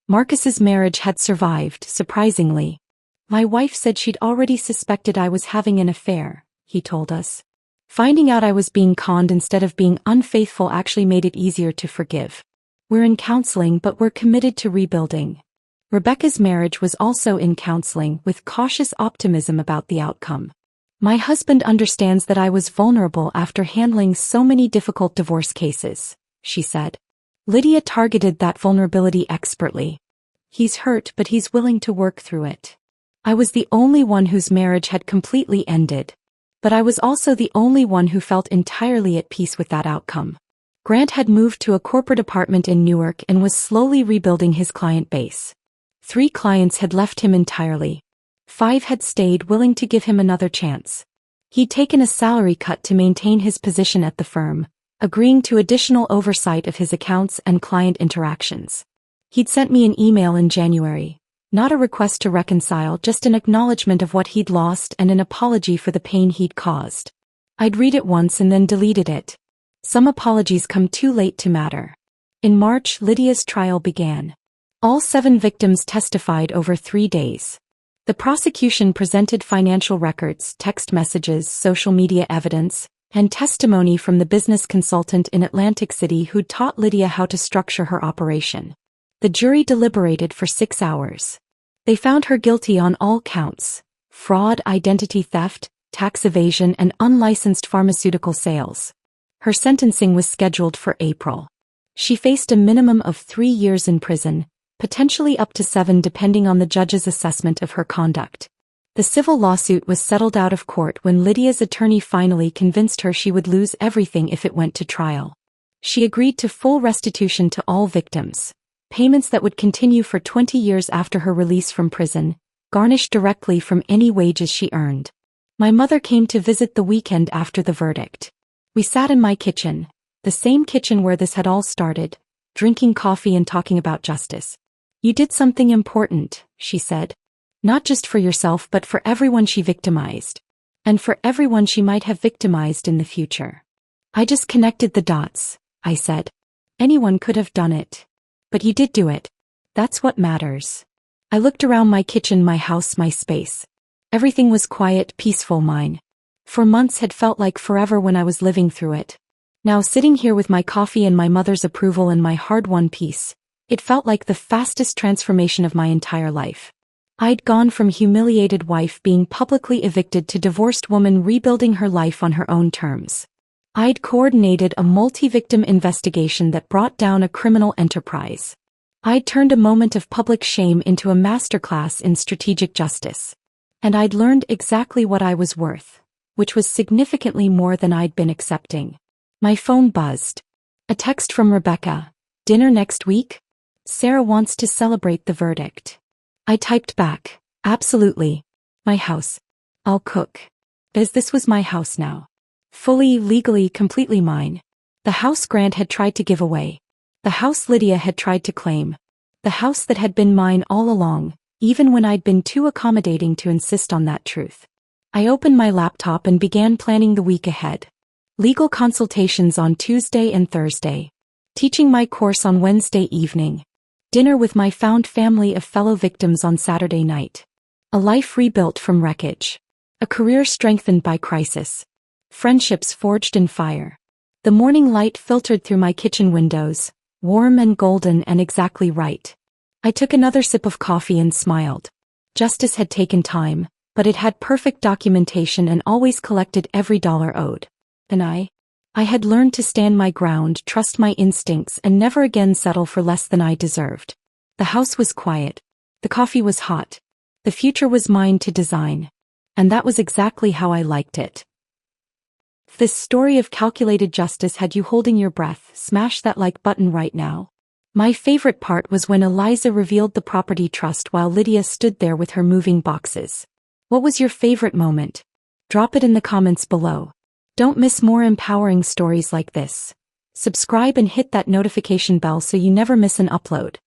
Marcus's marriage had survived, surprisingly. My wife said she'd already suspected I was having an affair, he told us. Finding out I was being conned instead of being unfaithful actually made it easier to forgive. We're in counseling but we're committed to rebuilding. Rebecca's marriage was also in counseling with cautious optimism about the outcome. My husband understands that I was vulnerable after handling so many difficult divorce cases. she said. Lydia targeted that vulnerability expertly. He's hurt, but he's willing to work through it. I was the only one whose marriage had completely ended. But I was also the only one who felt entirely at peace with that outcome. Grant had moved to a corporate apartment in Newark and was slowly rebuilding his client base. 3 clients had left him entirely. 5 had stayed, willing to give him another chance. He'd taken a salary cut to maintain his position at the firm, agreeing to additional oversight of his accounts and client interactions. He'd sent me an email in January. Not a request to reconcile, just an acknowledgement of what he'd lost and an apology for the pain he'd caused. I'd read it once and then deleted it. Some apologies come too late to matter. In March, Lydia's trial began. All 7 victims testified over 3 days. The prosecution presented financial records, text messages, social media evidence, and testimony from the business consultant in Atlantic City who'd taught Lydia how to structure her operation. The jury deliberated for 6 hours. They found her guilty on all counts: fraud, identity theft, tax evasion, and unlicensed pharmaceutical sales. Her sentencing was scheduled for April. She faced a minimum of 3 years in prison, potentially up to 7 depending on the judge's assessment of her conduct. The civil lawsuit was settled out of court when Lydia's attorney finally convinced her she would lose everything if it went to trial. She agreed to full restitution to all victims. Payments that would continue for 20 years after her release from prison, garnished directly from any wages she earned. My mother came to visit the weekend after the verdict. We sat in my kitchen, the same kitchen where this had all started, drinking coffee and talking about justice. You did something important, she said. Not just for yourself but for everyone she victimized. And for everyone she might have victimized in the future. I just connected the dots, I said. Anyone could have done it. But you did do it. That's what matters. I looked around my kitchen, my house, my space. Everything was quiet, peaceful, mine. For months had felt like forever when I was living through it. Now sitting here with my coffee and my mother's approval and my hard-won peace, it felt like the fastest transformation of my entire life. I'd gone from humiliated wife being publicly evicted to divorced woman rebuilding her life on her own terms. I'd coordinated a multi-victim investigation that brought down a criminal enterprise. I'd turned a moment of public shame into a masterclass in strategic justice. And I'd learned exactly what I was worth, which was significantly more than I'd been accepting. My phone buzzed. A text from Rebecca. Dinner next week? Sarah wants to celebrate the verdict. I typed back, absolutely. My house. I'll cook. As this was my house now. Fully, legally, completely mine. The house Grant had tried to give away. The house Lydia had tried to claim. The house that had been mine all along, even when I'd been too accommodating to insist on that truth. I opened my laptop and began planning the week ahead. Legal consultations on Tuesday and Thursday. Teaching my course on Wednesday evening. Dinner with my found family of fellow victims on Saturday night. A life rebuilt from wreckage. A career strengthened by crisis. Friendships forged in fire. The morning light filtered through my kitchen windows, warm and golden and exactly right. I took another sip of coffee and smiled. Justice had taken time, but it had perfect documentation and always collected every dollar owed. And I had learned to stand my ground, trust my instincts, and never again settle for less than I deserved. The house was quiet. The coffee was hot. The future was mine to design. And that was exactly how I liked it. If this story of calculated justice had you holding your breath, smash that like button right now. My favorite part was when Eliza revealed the property trust while Lydia stood there with her moving boxes. What was your favorite moment? Drop it in the comments below. Don't miss more empowering stories like this. Subscribe and hit that notification bell so you never miss an upload.